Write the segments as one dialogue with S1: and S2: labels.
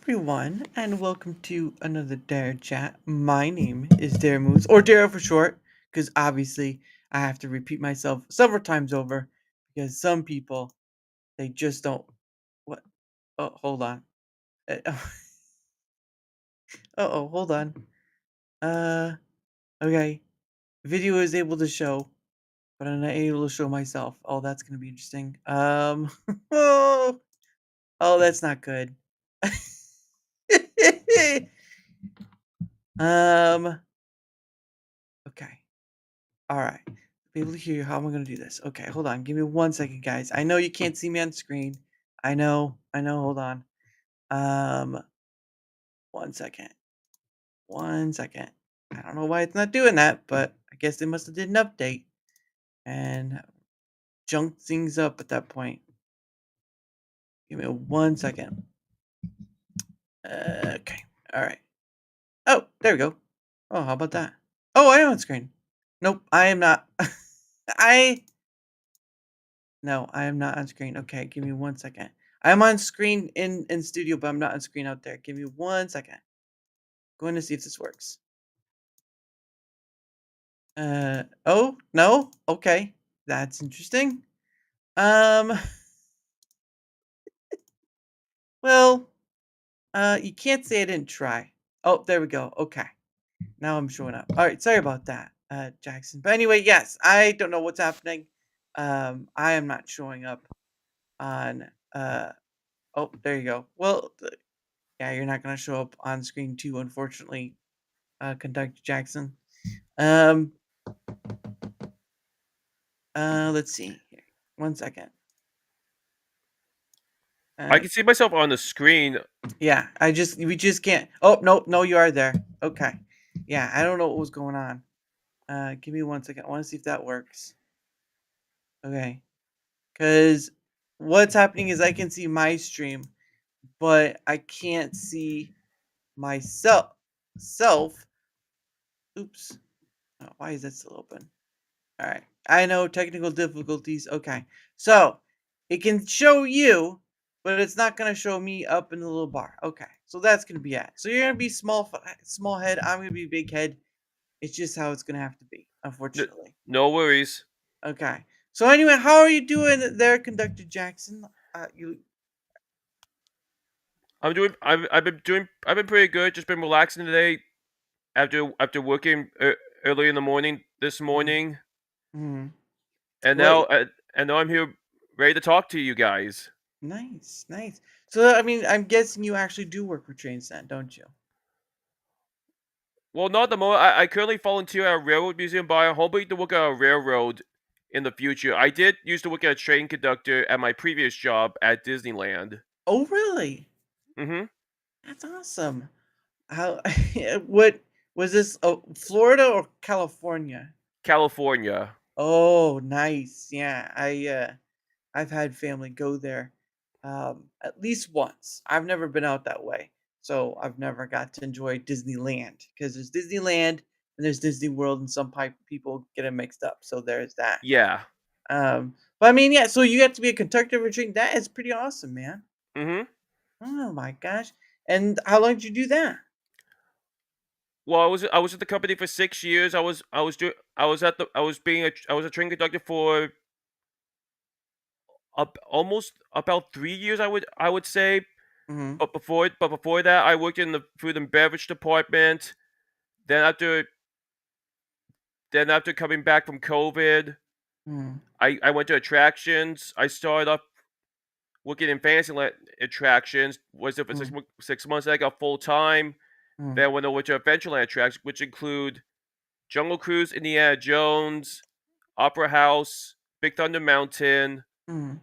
S1: everyone, and welcome to another DaraChat. My name is Dara or Dara for short, because obviously I have to repeat myself several times over because some people they just don't. What? Oh, hold on. Uh oh, hold on. Uh, okay. Video is able to show, but I'm not able to show myself. Oh, that's gonna be interesting. Oh, that's not good. um. Okay. All right. Be able to hear you. How am I going to do this? Okay, hold on. Give me 1 second, guys. I know you can't see me on screen. I know. I know. Hold on. Um, 1 second. 1 second. I don't know why it's not doing that, but I guess they must have did an update and junked things up at that point. Give me 1 second. Okay. All right. Oh, there we go. Oh, how about that? Oh, I am on screen. Nope, I am not. I No, I am not on screen. Okay, give me 1 second. I'm on screen in studio, but I'm not on screen out there. Give me 1 second. Going to see if this works. Oh, no? Okay. That's interesting. Um, well, you can't say I didn't try. Oh, there we go. Okay. Now I'm showing up. All right, sorry about that, Jackson. But anyway, yes, I don't know what's happening. I am not showing up on oh, there you go. Well, yeah, you're not gonna show up on screen too, unfortunately, Conductor Jackson. Um, let's see here. 1 second.
S2: I
S1: Uh,
S2: can see myself on the screen.
S1: yeah, we just can't. Oh no, no, you are there. Okay. Yeah, I don't know what was going on. Give me 1 second. I want to see if that works. Okay, because what's happening is I can see my stream, but I can't see myself. Self. Oops. Oh, why is that still open? All right. I know technical difficulties. Okay. So it can show you, but it's not going to show me up in the little bar. Okay. So that's going to be it. So you're going to be small head. I'm going to be big head. It's just how it's going to have to be,
S2: N-
S1: unfortunately.
S2: no worries.
S1: Okay. So anyway, how are you doing there, Conductor Jackson? You
S2: I've been pretty good. Just been relaxing today after working early in the morning this
S1: mm,
S2: morning,
S1: mm.
S2: and
S1: What?
S2: now I'm here ready to talk to you guys.
S1: Nice, nice. So I mean, I'm guessing you actually do work for TrainStat, don't you?
S2: Well, not the moment. I currently volunteer at a railroad museum, but I'm hoping to work at a railroad in the future. I did used to work as a train conductor at my previous job at Disneyland.
S1: Oh, really?
S2: Mm-hmm.
S1: That's awesome. How what was this, Florida or California?
S2: California.
S1: Oh, nice. Yeah, I've had family go there, at least once. I've never been out that way, so I've never got to enjoy Disneyland because there's Disneyland and there's Disney World, and some people get it mixed up, so there's that.
S2: Yeah.
S1: But I mean, yeah, so you get to be a conductor of a train. That is pretty awesome, man.
S2: Mm-hmm.
S1: Oh my gosh. And how long did you do that?
S2: Well, I was at the company for 6 years. I was a train conductor for almost about 3 years. I would say.
S1: Mm-hmm.
S2: But before that, I worked in the food and beverage department. Then after then after coming back from COVID,
S1: Mm-hmm.
S2: I went to attractions. I started off working in Fantasyland attractions. Was there for
S1: Mm-hmm.
S2: 6 months. Then I got full time.
S1: Mm-hmm.
S2: Then I went over to Adventureland attractions, which include Jungle Cruise, Indiana Jones, Opera House, Big Thunder Mountain,
S1: Mm-hmm.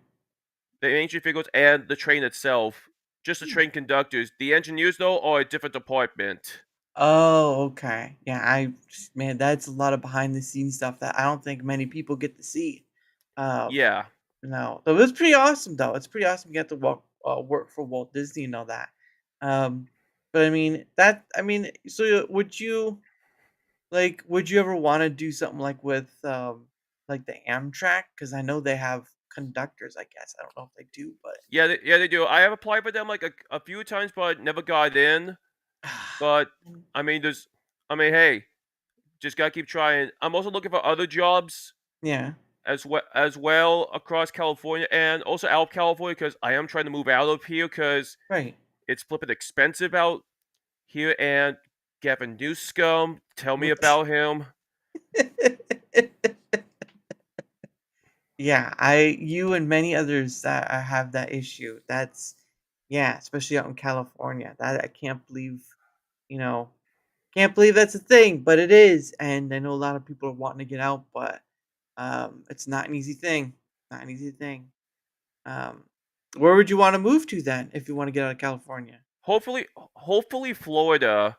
S2: the ancient figures, and the train itself. Just the train conductors. The engineers, though, are a different department.
S1: Oh, okay. Yeah, man, that's a lot of behind the scenes stuff that I don't think many people get to see. Um,
S2: Yeah.
S1: no, it was pretty awesome though. It's pretty awesome you get to work for Walt Disney and all that. Um, but I mean so would you ever want to do something like with like the Amtrak? Because I know they have. conductors, I guess. I don't know if they do, but
S2: Yeah, they do. I have applied for them like a few times, but never got in. But I mean, hey, just gotta keep trying. I'm also looking for other jobs
S1: yeah,
S2: as well across California and also out of California because I am trying to move out of here because
S1: right.
S2: it's flipping expensive out here. And Gavin Newscomb, tell me about him.
S1: Yeah, you and many others that have that issue. That's yeah, especially out in California. That I can't believe, you know, can't believe that's a thing, but it is. And I know a lot of people are wanting to get out, but it's not an easy thing. Not an easy thing. Um, where would you want to move to then if you want to get out of California?
S2: Hopefully Florida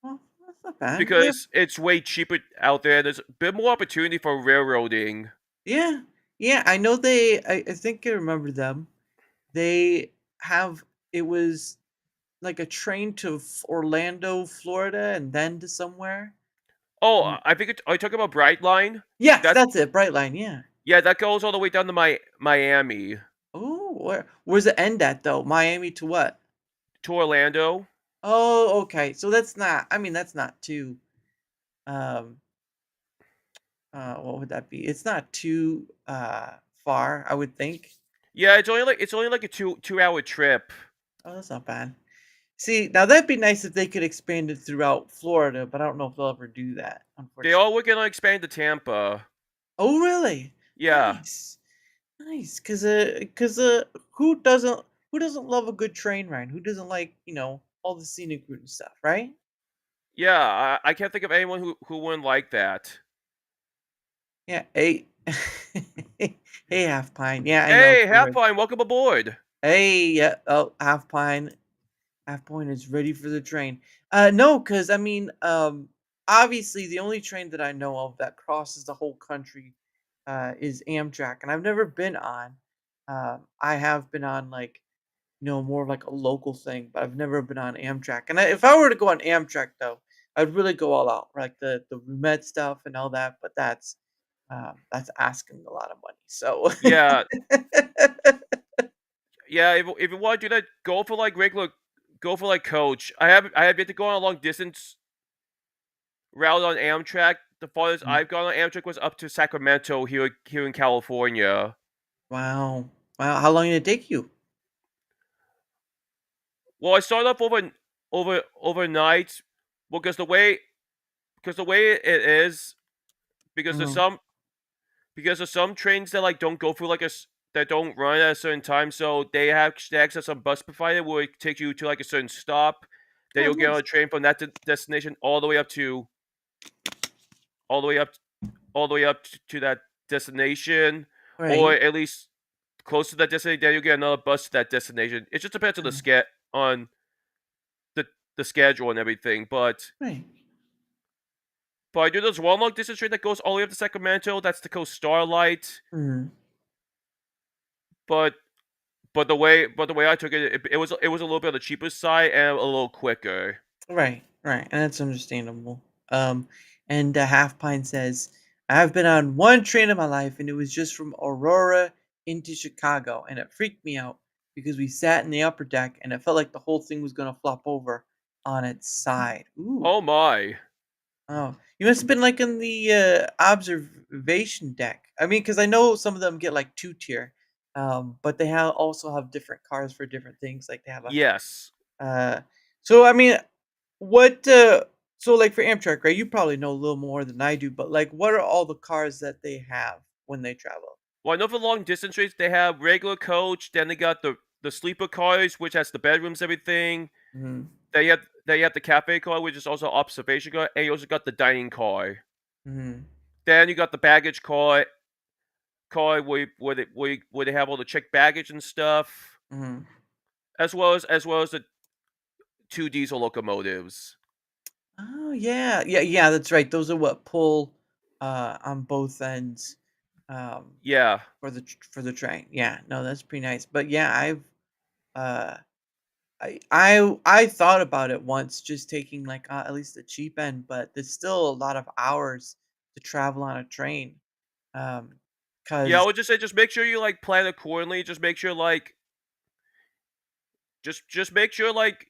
S1: Well, that's not bad. Yeah,
S2: because it's way cheaper out there. There's a bit more opportunity for railroading.
S1: yeah, yeah. I know they. I think I remember them. They have it was like a train to Orlando, Florida, and then to somewhere.
S2: Oh,
S1: Mm.
S2: I think are you talking about Brightline?
S1: Yes,
S2: That
S1: that's it. Brightline. Yeah.
S2: Yeah, that goes all the way down to Miami
S1: Oh, where's it end at though? Miami to what?
S2: to Orlando.
S1: Oh, okay. So that's not. I mean, that's not too. Um. What would that be? It's not too far, I would think.
S2: Yeah, it's only like a two-hour trip.
S1: Oh, that's not bad. See, now that'd be nice if they could expand it throughout Florida, but I don't know if they'll ever do that,
S2: They
S1: unfortunately.
S2: all were gonna expand to Tampa.
S1: Oh, really?
S2: Yeah,
S1: Nice. Nice, cause who doesn't love a good train ride? Who doesn't like, all the scenic route and stuff, right?
S2: yeah. I can't think of anyone who wouldn't like that.
S1: Yeah. Hey, hey, Half Pine. Yeah, I know.
S2: Hey,
S1: Go
S2: have
S1: ahead.
S2: fun. Welcome aboard.
S1: Hey, yeah. Oh, Half Pine. Half Point is ready for the train. No, cause I mean, obviously the only train that I know of that crosses the whole country is Amtrak, and I've never been on. I have been on like more of like a local thing, but I've never been on Amtrak. And if I were to go on Amtrak, though, I'd really go all out, like the roulette stuff and all that. But that's asking a lot of money. So
S2: Yeah, yeah. If you want to do that, go for like coach. I have yet to go on a long distance route on Amtrak. The farthest
S1: Mm.
S2: I've gone on Amtrak was up to Sacramento here in California.
S1: Wow, wow, how long did it take you?
S2: Well, I started off overnight because the way it is because there's
S1: Mhm.
S2: some trains that like don't go through that don't run at a certain time, so they access some bus provider where it takes you to like a certain stop. Then
S1: Oh,
S2: you'll get on
S1: nice.
S2: a train from that destination all the way up all the way up to that destination, or
S1: Right.
S2: at least close to that destination. Then you'll get another bus to that destination. It just depends on
S1: Mm.
S2: on the the schedule and everything,
S1: Right.
S2: but I do this one long distance train that goes all the way up to Sacramento. That's the Coast Starlight.
S1: Mhm.
S2: But the way I took it, it was a little bit on the cheaper side and a little quicker.
S1: Right, right, and that's understandable. And Half Pine says, "I've been on one train in my life, and it was just from Aurora into Chicago, and it freaked me out because we sat in the upper deck, and it felt like the whole thing was gonna flop over on its side." Ooh,
S2: Oh my.
S1: oh, you must have been like in the observation deck. I mean, because I know some of them get like two tier, but they also have different cars for different things. Like they have a
S2: Yes.
S1: so I mean, what, so, like, for Amtrak, right, you probably know a little more than I do, but, like, what are all the cars that they have when they travel?
S2: Well, I know for long distance trains they have regular coach, then they got the sleeper cars, which has the bedrooms, everything.
S1: Mhm,
S2: They have the cafe car, which is also observation car, and you also got the dining car.
S1: mhm,
S2: Then you got the baggage car where they have all the checked baggage and stuff,
S1: mhm.
S2: as well as the two diesel locomotives.
S1: Oh, yeah, yeah, yeah, that's right, those are what pull, on both ends, um,
S2: Yeah.
S1: for the train, yeah, no, that's pretty nice, but, yeah, uh I thought about it once, just taking, like, at least the cheap end, but there's still a lot of hours to travel on a train, um
S2: Yeah, I
S1: Cause
S2: would just say just make sure you, like, plan accordingly, just make sure, like just make sure, like,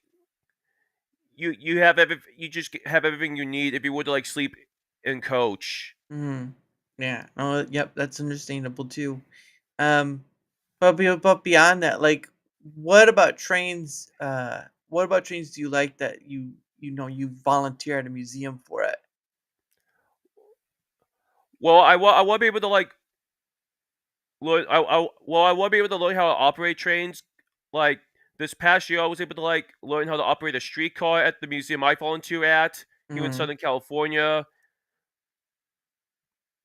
S2: you have you just have everything you need if you were to, like, sleep in coach.
S1: mhm, yeah, oh, yep, that's understandable too. Um, but beyond that, like, what about trains, what about trains do you like that you volunteer at a museum for it?
S2: Well, I wanna be able to, like, learn I wanna be able to learn how to operate trains. Like, this past year, I was able to, like, learn how to operate a streetcar at the museum I volunteer at here in
S1: Mm,
S2: Southern California,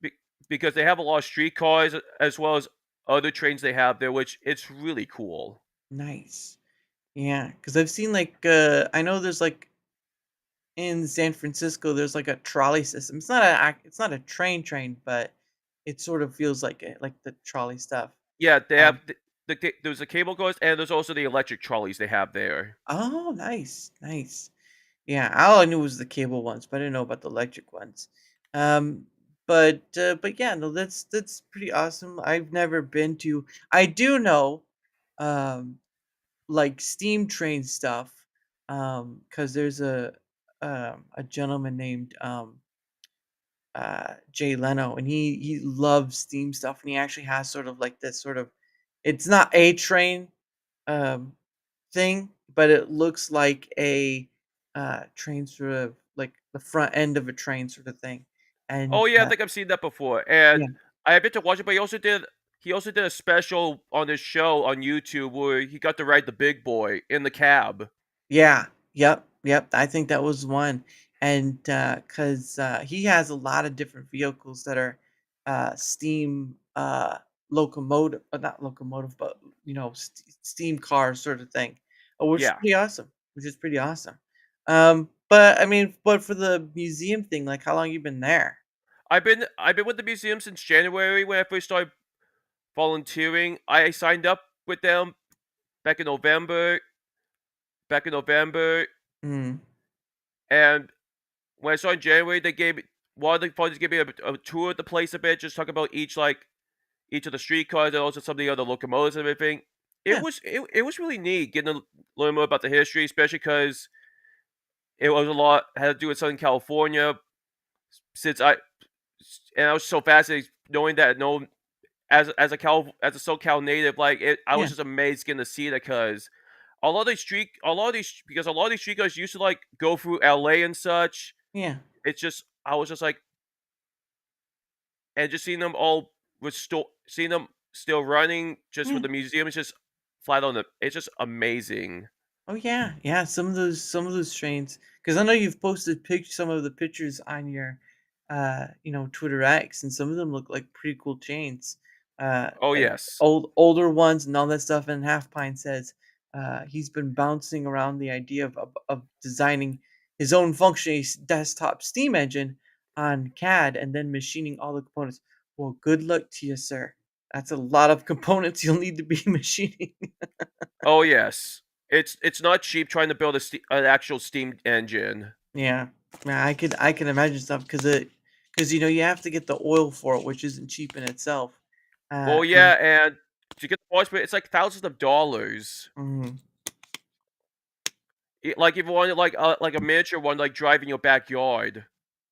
S2: be because they have a lot of streetcars as well as other trains they have there, which it's really cool.
S1: nice. Yeah, because 'cause I've seen, like, I know there's, like in San Francisco, there's, like, a trolley system. It's not a train, but it sort of feels like it, like the trolley stuff.
S2: Yeah, they have
S1: Um
S2: there's the cable cars and there's also the electric trolleys they have there.
S1: oh, nice, nice. Yeah, all I knew was the cable ones, but I didn't know about the electric ones. Um, but yeah, no, that's pretty awesome. I've never been to. I do know, um, like steam train stuff, because there's a gentleman named Jay Leno, and he loves steam stuff, and he actually has sort of like this sort of. It's not a train, um, thing, but it looks like a, train sort of like the front end of a train sort of thing, and,
S2: Oh, yeah, I think I've seen that before, and
S1: yeah.
S2: I have yet to watch it, but he also did a special on his show on YouTube where he got to ride the big boy in the cab.
S1: Yeah, yep, I think that was one, and, 'cause, he has a lot of different vehicles that are, steam, locomotive not locomotive, but, steam car sort of thing, which is
S2: Yeah.
S1: pretty awesome, which is pretty awesome. But, I mean, but for the museum thing, like, how long you been there?
S2: I've been with the museum since January when I first started volunteering. I signed up with them back in November back in November,
S1: Mm,
S2: and when I started in January, they gave me one of the volunteers gave me a tour of the place a bit, just talk about each of the streetcars and also some of the other locomotives and everything.
S1: yeah,
S2: It was really neat getting to learn more about the history, especially because it was a lot had to do with Southern California. Since I was so fascinated knowing that no as a SoCal native, like I was
S1: yeah,
S2: just amazed getting to see that because a lot of these because a lot of these streetcars used to like go through LA and such.
S1: yeah,
S2: It's just I was just like and just seeing them all seeing them still running just
S1: yeah.
S2: with the museum is just flat on the it's just amazing.
S1: Oh yeah, yeah. Some of those trains, because I know you've posted some of the pictures on your, Twitter X, and some of them look like pretty cool chains.
S2: Oh
S1: And
S2: yes.
S1: older ones and all that stuff. And Half Pine says, he's been bouncing around the idea of designing his own functioning desktop steam engine on CAD and then machining all the components. Well, good luck to you, sir. That's a lot of components you'll need to be machining.
S2: Oh yes. It's not cheap trying to build an actual steam engine.
S1: Yeah. Yeah, I can imagine stuff because you have to get the oil for it, which isn't cheap in itself.
S2: Well, yeah,
S1: And
S2: and to get the parts, but it's like thousands of dollars.
S1: mhm,
S2: Like if you wanted like a miniature one, like drive in your backyard.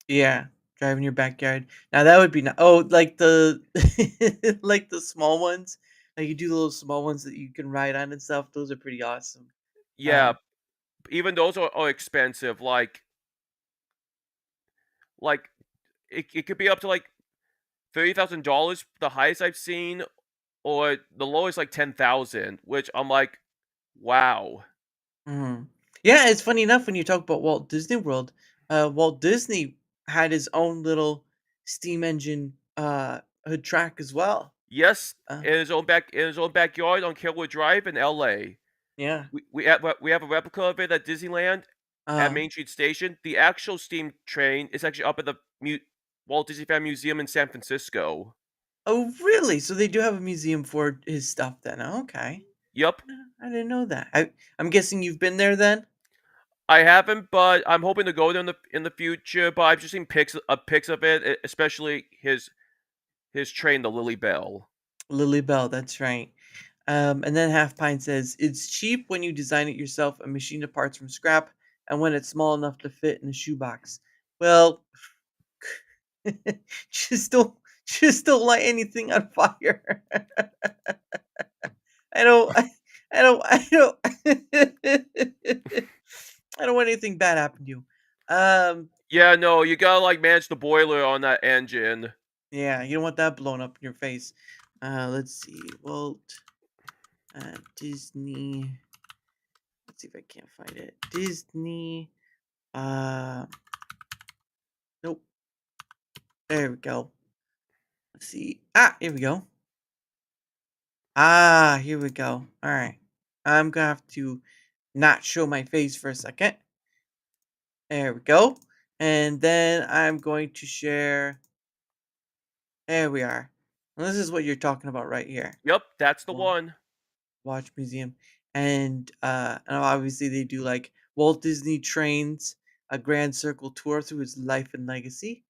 S1: yeah, driving your backyard. Now that would be oh, like the like the small ones, like you do the little small ones that you can ride on and stuff. Those are pretty awesome.
S2: Yeah,
S1: Um,
S2: even those are expensive. Like it could be up to like $30,000, the highest I've seen, or the lowest like 10,000. Which I'm like, wow.
S1: mhm. Yeah, it's funny enough when you talk about Walt Disney World. Walt Disney had his own little steam engine a track as well.
S2: Yes,
S1: Uh,
S2: in his own backyard on Kilwood Drive in LA.
S1: yeah.
S2: We have a replica of it at Disneyland at
S1: Uh,
S2: Main Street Station. The actual steam train is actually up at the Walt Disney Fan Museum in San Francisco.
S1: oh, really? So they do have a museum for his stuff then? Oh, okay.
S2: Yup.
S1: I didn't know that. I'm guessing you've been there then?
S2: I haven't, but I'm hoping to go there in the future. But I've just seen pics of it, especially his train, the Lily Bell.
S1: Lily Bell, that's right. And then Half Pine says, "It's cheap when you design it yourself and machine the parts from scrap, and when it's small enough to fit in a shoebox." Well, just don't just don't light anything on fire. I don't I don't I don't want anything bad happen to you. Um,
S2: Yeah, no, you gotta like manage the boiler on that engine.
S1: yeah, you don't want that blown up in your face. Let's see. Walt Disney. Let's see if I can't find it. Disney. Uh, nope. There we go. Let's see. Ah, here we go. Ah, here we go. All right. I'm gonna have to not show my face for a second. There we go. And then I'm going to share. There we are. And this is what you're talking about right here.
S2: Yep, that's the
S1: Wa-
S2: one.
S1: Watch Museum. And obviously they do like Walt Disney trains a grand circle tour through his life and legacy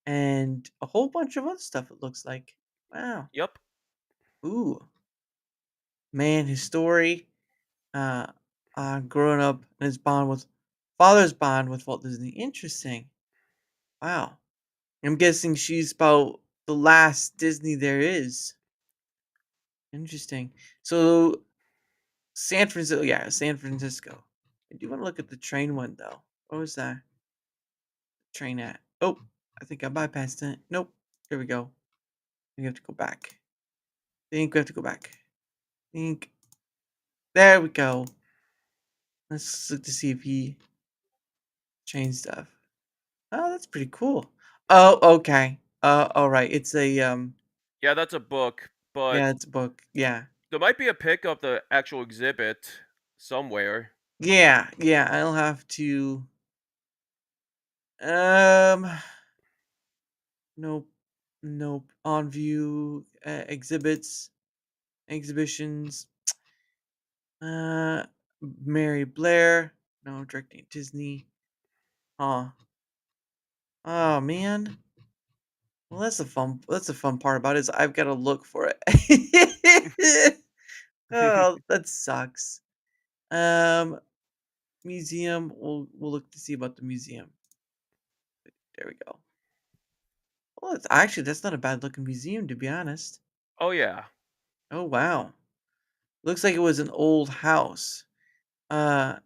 S1: and a whole bunch of other stuff it looks like. Wow.
S2: Yep.
S1: Ooh. Man, his story uh growing up and his bond with father's bond with Walt Disney. Interesting. Wow. I'm guessing she's about the last Disney there is. Interesting. So San Francisco, yeah, San Francisco. I do want to look at the train one though. What was that train at? Oh, I think I bypassed it. Nope. Here we go. We have to go back. Think we have to go back. Think there we go. Let's look to see if he changed stuff. Oh, that's pretty cool. Oh, okay. All right. It's a
S2: Yeah, that's a book, but
S1: yeah, it's a book. Yeah,
S2: there might be a pic of the actual exhibit somewhere.
S1: yeah. I'll have to. Um, nope, nope. On view exhibits, exhibitions. Uh, Mary Blair. No, directing Disney. Oh, oh man. Well, That's the fun part about it is I've got to look for it. Oh, that sucks. Um, museum. We'll look to see about the museum. There we go. Well, that's not a bad looking museum to be honest.
S2: Oh yeah.
S1: Oh wow. Looks like it was an old house. Uh,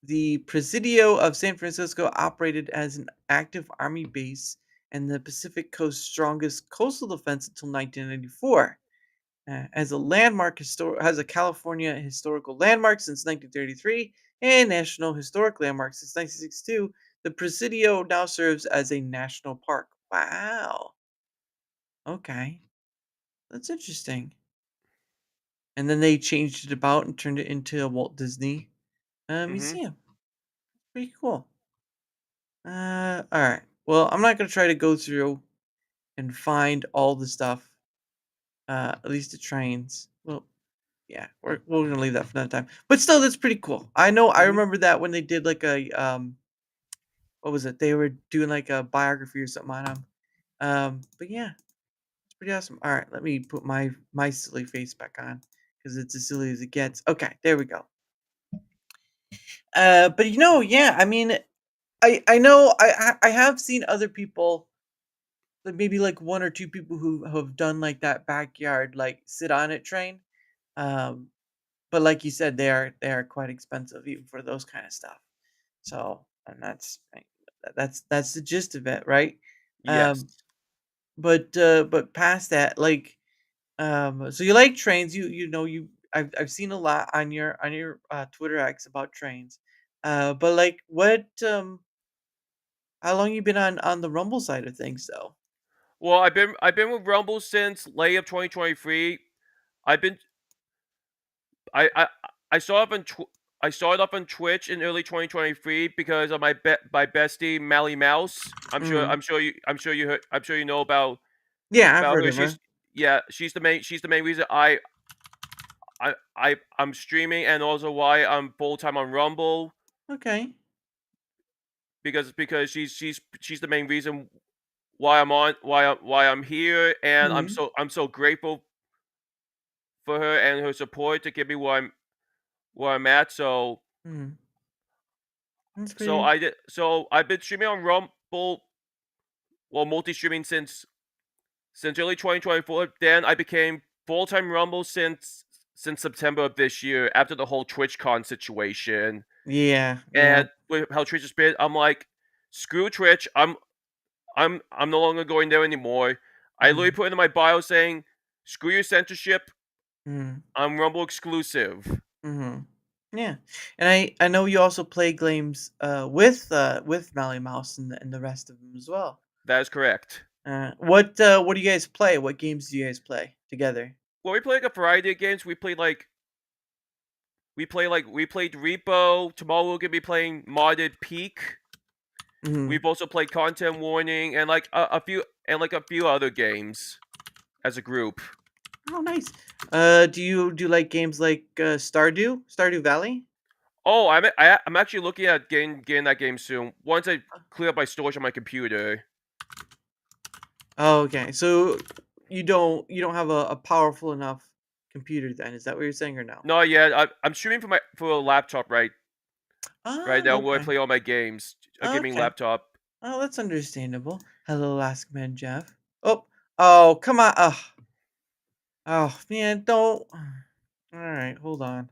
S1: the Presidio of San Francisco operated as an active army base and the Pacific Coast's strongest coastal defense until 1994. As a has a California historical landmark since 1933 and National Historic Landmark since 1962. The Presidio now serves as a national park. Wow. Okay, that's interesting. And then they changed it about and turned it into a Walt Disney
S2: Mhm.
S1: museum. Pretty cool. All right. Well, I'm not gonna try to go through and find all the stuff. At least the trains. Well, yeah, we're gonna leave that for another time. But still, that's pretty cool. I know. I
S2: Mhm.
S1: remember that when they did like a what was it? They were doing like a biography or something on him. But yeah, it's pretty awesome. All right, let me put my silly face back on because it's as silly as it gets. Okay, there we go. But yeah. I mean, I know I have seen other people like maybe like one or two people who have done like that backyard like sit on it train. Um, but like you said, they are quite expensive even for those kind of stuff. So and that's the gist of it, right?
S2: Yes.
S1: Um, but past that, like so you like trains? I've seen a lot on your Twitter X about trains. But like what how long you been on the Rumble side of things though?
S2: Well, I've been with Rumble since late of 2023. I've been I I started off I started off on Twitch in early 2023 because of my bestie Mally Mouse.
S1: Mm.
S2: I'm sure you know
S1: Yeah, I've
S2: about
S1: heard
S2: her.
S1: of her.
S2: She's the main reason I'm streaming and also why I'm full time on Rumble
S1: Okay.
S2: because she's the main reason why I'm here, and
S1: Mhm.
S2: I'm so grateful for her and her support to get me where I'm at.
S1: Mhm. That's pretty.
S2: So I've been streaming on Rumble, well, multi-streaming since early 2024. Then I became full-time Rumble since September of this year after the whole TwitchCon situation.
S1: Yeah, yeah.
S2: And with how Twitch has been, I'm like, screw Twitch. I'm no longer going there anymore. I literally
S1: Mhm.
S2: put in my bio saying, screw your censorship.
S1: Mhm.
S2: I'm Rumble exclusive.
S1: Mhm. Yeah, and I know you also play games with Mally Mouse and the rest of them as well.
S2: That is correct.
S1: What do you guys play? What games do you guys play together?
S2: Well, we play like a variety of games. We played Repo. Tomorrow we're gonna be playing Modded Peak.
S1: Mhm.
S2: We've also played Content Warning and like a few other games as a group.
S1: Oh, nice. Do you do like games like Stardew Valley?
S2: Oh, I'm actually looking at getting that game soon. Once I clear up my storage on my computer.
S1: Oh, okay. So you don't have a powerful enough computer then? Is that what you're saying or no?
S2: Not yet. I'm streaming for a laptop right now
S1: Oh,
S2: where I
S1: okay.
S2: play all my games. A gaming
S1: Okay.
S2: laptop.
S1: Oh, that's understandable. Hello, Last Man Jeff. Oh, oh, come on. Oh, man, don't. All right, hold on.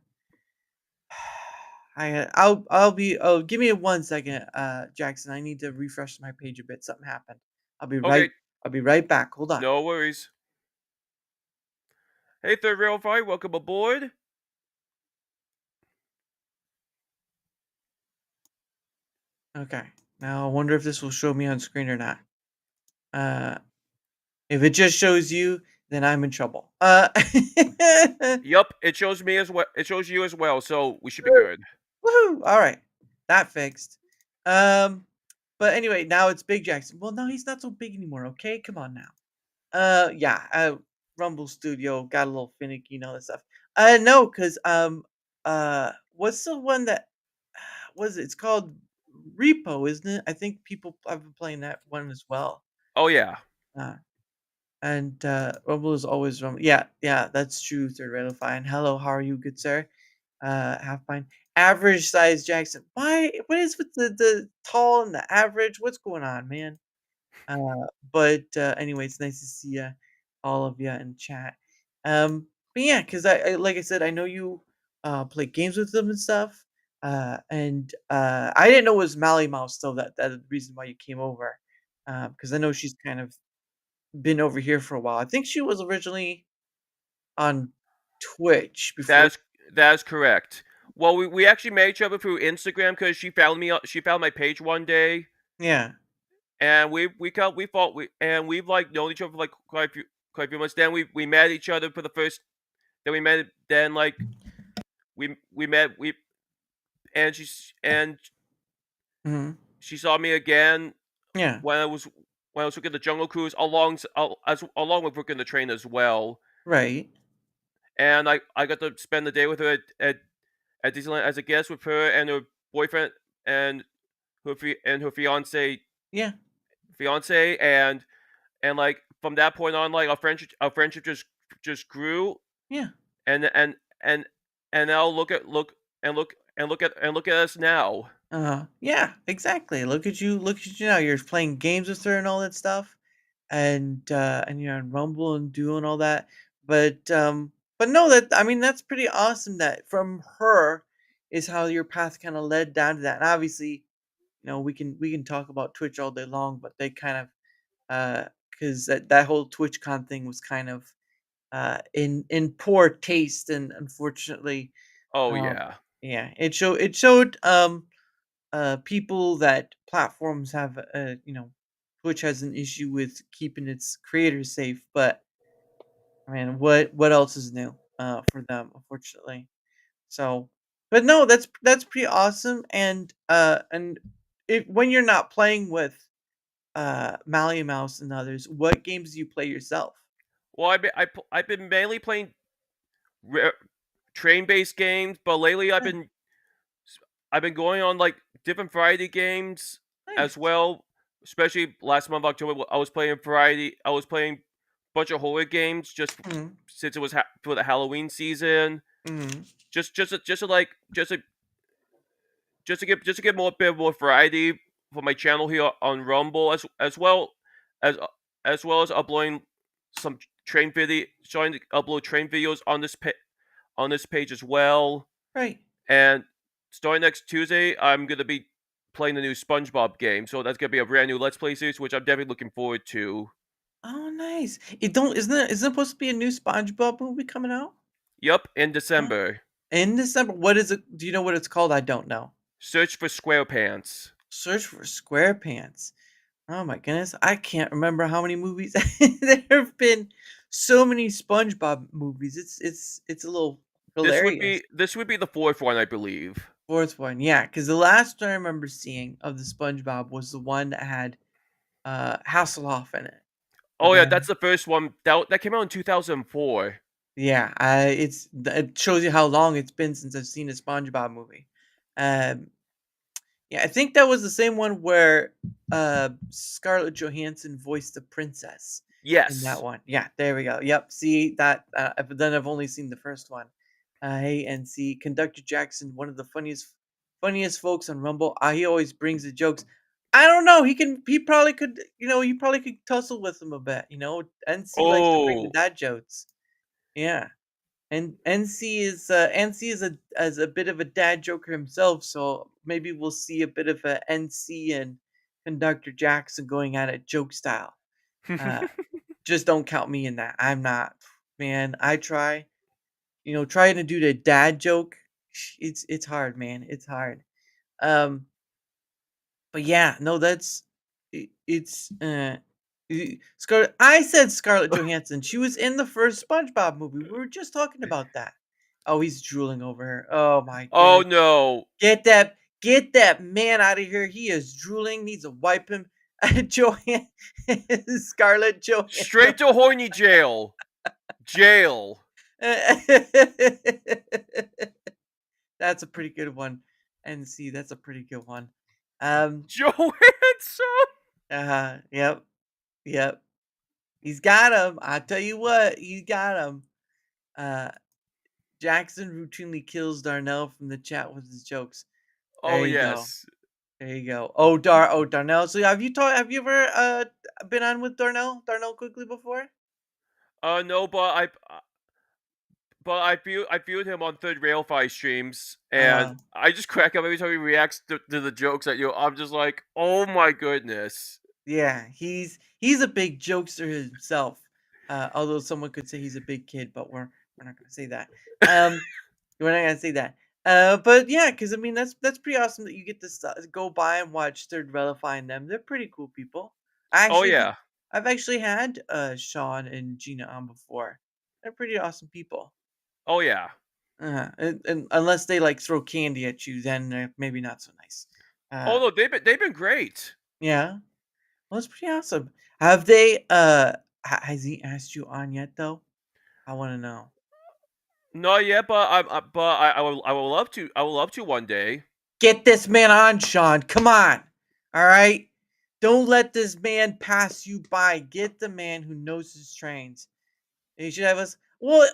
S1: I'll be. Oh, give me 1 second, Jackson. I need to refresh my page a bit. Something happened. I'll be right.
S2: Okay,
S1: I'll be right back. Hold on.
S2: no worries. Hey, Third Rail Fight, welcome aboard.
S1: Okay. Now I wonder if this will show me on screen or not. Uh, if it just shows you, then I'm in trouble.
S2: Yup, it shows me as well. It shows you as well, so we should be good.
S1: Woohoo! All right, that fixed. Um, but anyway, now it's Big Jackson. Well, no, he's not so big anymore. Okay, come on now. Yeah. Rumble Studio got a little finicky, you know that stuff. No, cause what's the one that was it? It's called Repo, isn't it? I think people have been playing that one as well.
S2: Oh yeah,
S1: Uh, and Rumble is always Rumble. Yeah, yeah, that's true. Third Rail Fine. Hello, how are you, good sir? Half pint. Average size Jackson. Why? What is with the tall and the average? What's going on, man? But anyway, it's nice to see all of you in chat. But yeah, because I like I said, I know you play games with them and stuff. And I didn't know it was Mally Mouse though. That the reason why you came over. Because I know she's kind of been over here for a while. I think she was originally on Twitch before.
S2: that's that's correct. Well, we actually met each other through Instagram because she found my page one day,
S1: Yeah.
S2: and we fought we've like known each other for like quite a few months. Then we met each other for the first. Then we met. Then like we met we and
S1: Hmm.
S2: she saw me again
S1: Yeah.
S2: when I was working the Jungle Cruise along with working the train as well.
S1: Right.
S2: And I got to spend the day with her at Disneyland as a guest with her and her boyfriend and her
S1: Yeah.
S2: fiance and like from that point on like our friendship just grew
S1: Yeah.
S2: and and and and now look at us now.
S1: Yeah, exactly. Look at you now. You're playing games with her and all that stuff, and you're on Rumble and doing all that. But no, that I mean that's pretty awesome. That from her is how your path kind of led down to that. And obviously, we can talk about Twitch all day long, but they kind of because that whole TwitchCon thing was kind of in poor taste, and unfortunately,
S2: Oh
S1: um,
S2: yeah.
S1: yeah, it showed people that platforms have Twitch has an issue with keeping its creators safe, but I mean, what else is new for them, unfortunately. So, but no, that's pretty awesome. And when you're not playing with Mally Mouse and others, what games do you play yourself?
S2: Well, I've been mainly playing ra- train based games, but lately I've been going on like different variety games as
S1: Nice.
S2: well. especially last month October. I was playing variety. I was playing a bunch of horror games just
S1: Mm-hmm.
S2: since it was for the Halloween season.
S1: Mm-hmm.
S2: Just to like just to get more bit more variety for my channel here on Rumble, as as well as uploading some train video, starting to upload train videos on on this page as well.
S1: Right.
S2: And starting next Tuesday, I'm gonna be playing the new SpongeBob game, so that's gonna be a brand new Let's Play series, which I'm definitely looking forward to.
S1: Oh, nice. It don't isn't it supposed to be a new SpongeBob movie coming out?
S2: Yup, in
S1: Uh,
S2: December.
S1: in December. What is it? Do you know what it's called? I don't know.
S2: Search for SquarePants.
S1: Search for SquarePants. Oh my goodness, I can't remember how many movies there have been. So many SpongeBob movies. It's a little hilarious.
S2: This would be the fourth one, I believe.
S1: Fourth one, yeah, because the last one I remember seeing of the SpongeBob was the one that had Hasselhoff in it.
S2: Oh yeah,
S1: The
S2: that's the first one that came out in 2004.
S1: Yeah, it shows you how long it's been since I've seen a SpongeBob movie. Um, yeah, I think that was the same one where Scarlett Johansson voiced the princess in that
S2: Yes.
S1: one. Yeah, there we go. Yep. See that? But then I've only seen the first one. Hey, and see Conductor Jackson, one of the funniest folks on Rumble. He always brings the jokes. I don't know. He can. He probably could. You probably could tussle with him a bit. NC likes to bring the
S2: Oh.
S1: dad jokes. Yeah. And NC is a bit of a dad joker himself, so maybe we'll see a bit of a NC and Conductor Jackson going at it joke style. Uh, just don't count me in that. I'm not, man. I try, trying to do the dad joke. It's hard, man. It's hard. Um, but yeah, no, it's Scarlett. I said Scarlett Johansson. She was in the first SpongeBob movie. We were just talking about that. Oh, he's drooling over her. Oh my
S2: Oh
S1: goodness.
S2: no.
S1: Get that man out of here. He is drooling. Needs to wipe him. Johan Scarlett Johansson.
S2: Straight to horny jail. Jail.
S1: That's a pretty good one. And see, that's a pretty good one. Um,
S2: Johansson.
S1: yep, yep. He's got him. I tell you what, he's got him. Uh, Jackson routinely kills Darnell from the chat with his jokes. There
S2: Oh
S1: you go.
S2: yes.
S1: There you go. Darnell. So have you ever been on with Darnell quickly before?
S2: No, but I viewed him on third Railfan streams, and
S1: Uh
S2: I just crack up every time he reacts to the jokes at you. I'm just like, oh my goodness.
S1: yeah, he's a big jokester himself. Although someone could say he's a big kid, but we're not gonna say that. Um we're not gonna say that. But yeah, because I mean that's pretty awesome that you get to go by and watch Third Relify and them. They're pretty cool people.
S2: Oh
S1: Actually,
S2: yeah.
S1: I've actually had Sean and Gina on before. They're pretty awesome people.
S2: Oh yeah.
S1: And unless they like throw candy at you, then they're maybe not so nice.
S2: Oh
S1: Uh,
S2: no, they've been great.
S1: yeah, well, it's pretty awesome. Have they? Has he asked you on yet though? I want to know.
S2: Not yet, but I will love to. I will love to one day.
S1: Get this man on, Sean. Come on. All right. Don't let this man pass you by. Get the man who knows his trains. And you should have us. Well,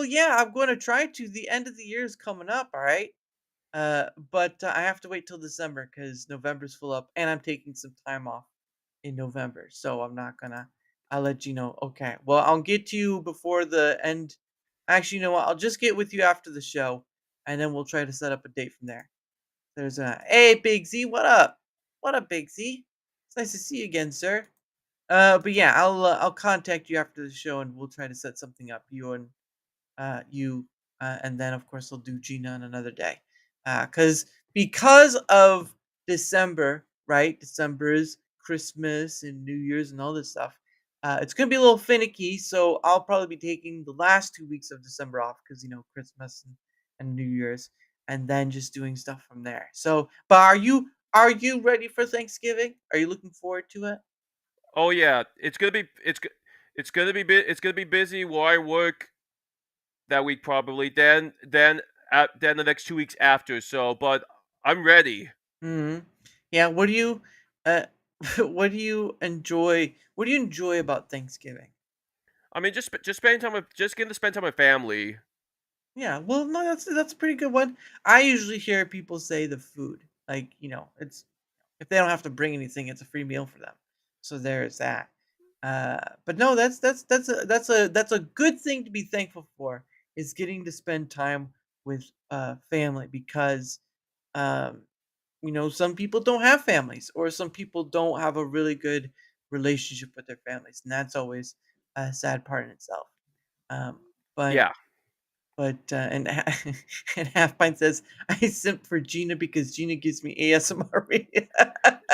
S1: yeah. I'm going to try to. The end of the year is coming up. All right. But I have to wait till December because November's full up, and I'm taking some time off in November, so I'm not gonna. I'll let you know. Okay. Well, I'll get to you before the end. Actually, you know what? I'll just get with you after the show, and then we'll try to set up a date from there. There's a hey, Big Z. What up? What up, Big Z? It's nice to see you again, sir. But yeah, I'll contact you after the show, and we'll try to set something up. And then of course I'll do Gina on another day, because of December, right? December is Christmas and New Year's and all this stuff. It's gonna be a little finicky, so I'll probably be taking the last 2 weeks of December off because Christmas and New Year's, and then just doing stuff from there. So, but are you ready for Thanksgiving? Are you looking forward to it?
S2: Oh yeah, it's gonna be busy where I work that week probably. Then the next 2 weeks after. So, but I'm ready.
S1: Hmm. Yeah. What do you? What do you enjoy? What do you enjoy about Thanksgiving?
S2: I mean, just spending time with just getting to spend time with family.
S1: Yeah, well, no, that's a pretty good one. I usually hear people say the food, like it's if they don't have to bring anything, it's a free meal for them. So there's that. But no, that's a good thing to be thankful for is getting to spend time with family because um, some people don't have families or some people don't have a really good relationship with their families, and that's always a sad part in itself. Um, but
S2: Yeah,
S1: and and Half Pint says, "I simp for Gina because Gina gives me ASMR."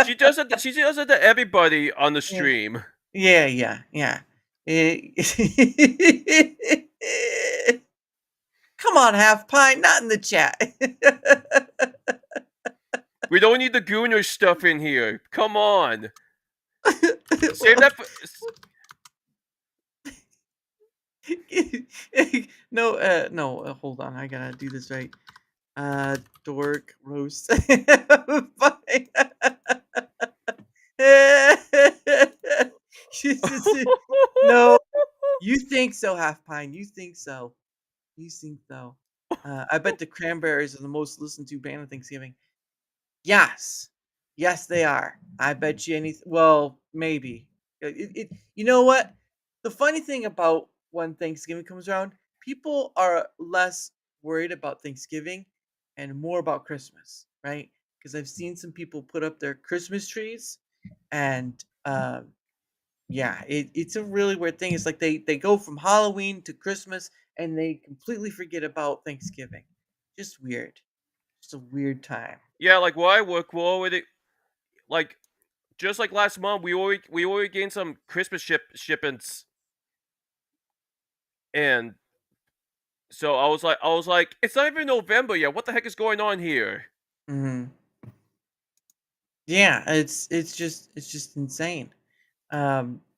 S2: she does it. She does it to everybody on the
S1: Yeah,
S2: stream.
S1: yeah, yeah, yeah. Eh, Come on, Half Pint, not in the chat.
S2: We don't need the Gooner stuff in here. Come on, save that for.
S1: No, no, hold on, I gotta do this right. Dork roast. Fine. She's just- no, you think so, Half Pine. You think so. You think so. I bet the Cranberries are the most listened to band on Thanksgiving. Yes. Yes, they are. I bet you anything. Well, maybe. You know what? The funny thing about when Thanksgiving comes around, people are less worried about Thanksgiving and more about Christmas, right? Because I've seen some people put up their Christmas trees, and yeah, it's a really weird thing. It's like they go from Halloween to Christmas, and they completely forget about Thanksgiving. Just weird. Just a weird time.
S2: Yeah, like why work? We're already like just like last month. We already gained some Christmas shipments, and so I was like, it's not even November yet. What the heck is going on here?
S1: Mhm. Yeah, it's just insane.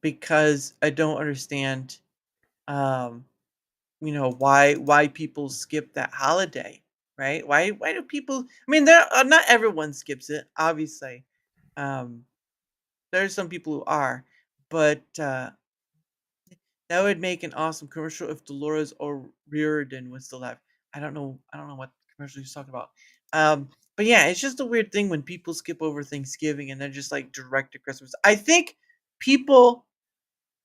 S1: Because I don't understand um, why people skip that holiday, right? Why do people I mean there not everyone skips it, obviously. Um, there are some people who are, but that would make an awesome commercial if Dolores O'Riordan was still alive. I don't know what commercial he's talking about. But yeah, it's just a weird thing when people skip over Thanksgiving and they're just like direct to Christmas. I think people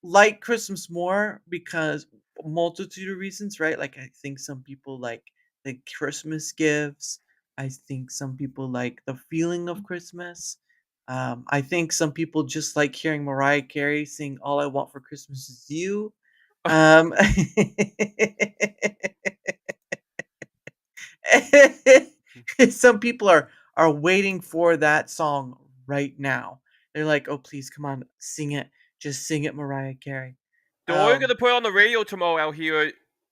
S1: like Christmas more because a multitude of reasons, right? Like I think some people like the Christmas gifts. I think some people like the feeling of Christmas. I think some people just like hearing Mariah Carey sing "All I Want for Christmas Is You." Um, some people are waiting for that song right now. They're like, "Oh, please, come on, sing it. Just sing it, Mariah Carey."
S2: They're only
S1: Um,
S2: gonna put it on the radio tomorrow out here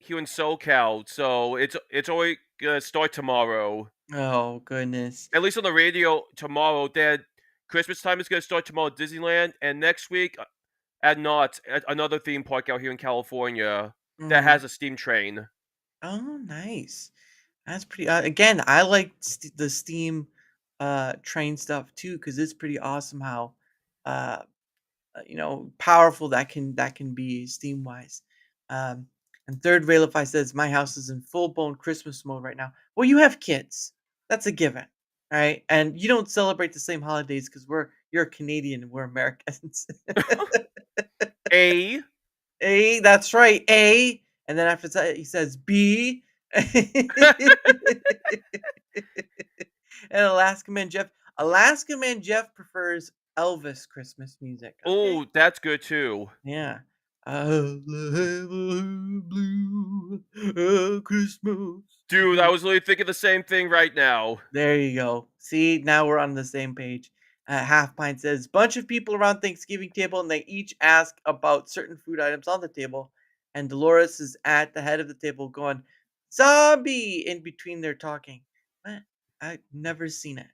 S2: in SoCal, so it's only gonna start tomorrow.
S1: oh goodness.
S2: At least on the radio tomorrow. Then Christmas time is gonna start tomorrow at Disneyland, and next week at Knott's, at another theme park out here in California that
S1: Mhm.
S2: has a steam train.
S1: Oh, nice. That's pretty. Again, I like the Steam train stuff too because it's pretty awesome how uh powerful that can be steam wise. Um, and third Railify says my house is in full blown Christmas mode right now. Well, you have kids, that's a given, right? And you don't celebrate the same holidays because you're Canadian and we're Americans.
S2: A
S1: A, that's right, A, and then after that he says B. And Alaska Man Jeff prefers Elvis Christmas music. Okay.
S2: Oh, that's good too.
S1: Yeah. I'll have a blue Christmas.
S2: Dude, I was literally thinking the same thing right now.
S1: There you go. See, now we're on the same page. Half Pint says, bunch of people around Thanksgiving table and they each ask about certain food items on the table. And Dolores is at the head of the table going, zombie, in between their talking. What? I've never seen it.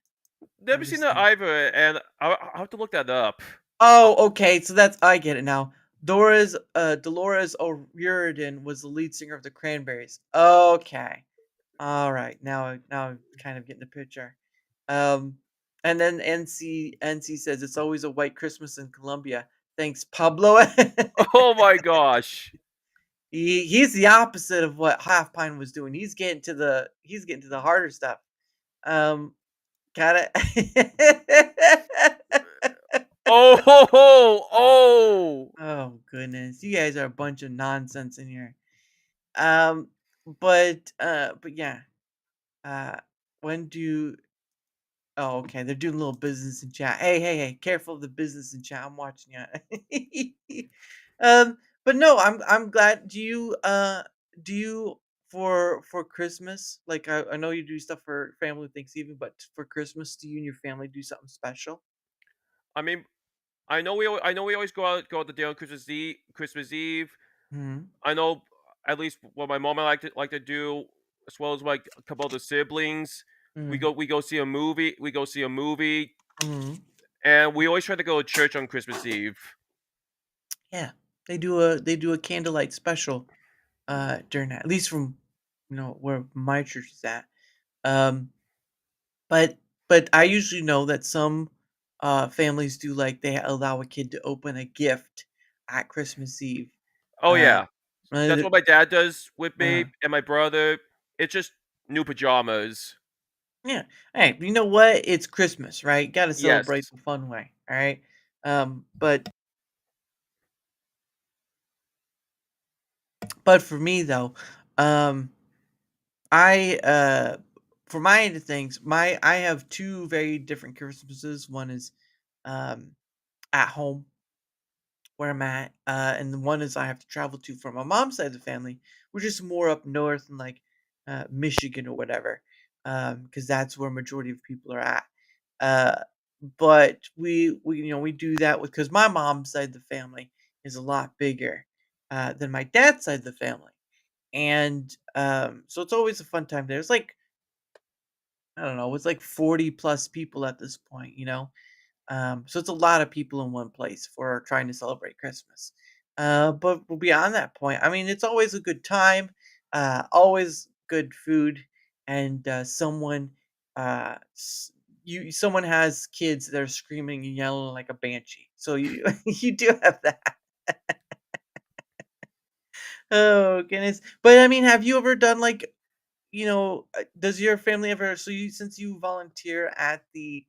S2: Never
S1: Never
S2: seen that
S1: seen it.
S2: either, and I'll have to look that up.
S1: Oh, okay. So I get it now. Dolores O'Riordan was the lead singer of the Cranberries. Okay. All right. Now I'm kind of getting the picture. Um, And then NC says it's always a white Christmas in Colombia. Thanks, Pablo.
S2: Oh my gosh.
S1: He's the opposite of what Half Pine was doing. He's getting to the harder stuff. Um, gotta.
S2: Oh, ho, ho, oh.
S1: Oh goodness, you guys are a bunch of nonsense in here. Um, but yeah. Uh, when do Oh, okay. They're doing a little business in chat. Hey, hey, hey! Careful of the business in chat. I'm watching you. But no, I'm glad. Do you for Christmas? Like I know you do stuff for family Thanksgiving, but for Christmas, do you and your family do something special?
S2: I mean, I know we always go out to dinner on Christmas Eve.
S1: Hmm.
S2: I know at least what my mom and I like to do, as well as like a couple of the siblings.
S1: Hmm.
S2: We go see a movie. We go see a movie,
S1: Hmm.
S2: and we always try to go to church on Christmas Eve.
S1: Yeah, they do a candlelight special during that. At least from where my church is at. Um, But I usually know that some, families do, like, they allow a kid to open a gift at Christmas Eve.
S2: Oh
S1: Uh,
S2: yeah, that's
S1: uh,
S2: what my dad does with
S1: uh,
S2: me and my brother. It's just new pajamas.
S1: yeah. Hey, you know what? It's Christmas, right? Gotta celebrate
S2: Yes.
S1: the fun way, alright? But for me, though, um, I, for my end of things, I have 2 very different Christmases. One is, um, at home where I'm at, and the one is I have to travel to for my mom's side of the family, which is more up north in like Michigan or whatever, because that's where majority of people are at. Uh, but we do that with because my mom's side of the family is a lot bigger than my dad's side of the family, and so it's always a fun time there. It's like I don't know, it's like 40 plus people at this point. So it's a lot of people in one place for trying to celebrate Christmas. But beyond that point, I mean, it's always a good time, always good food, and someone has kids that are screaming and yelling like a banshee. So you you do have that. Oh goodness! But I mean, have you ever done like does your family ever since you volunteer at the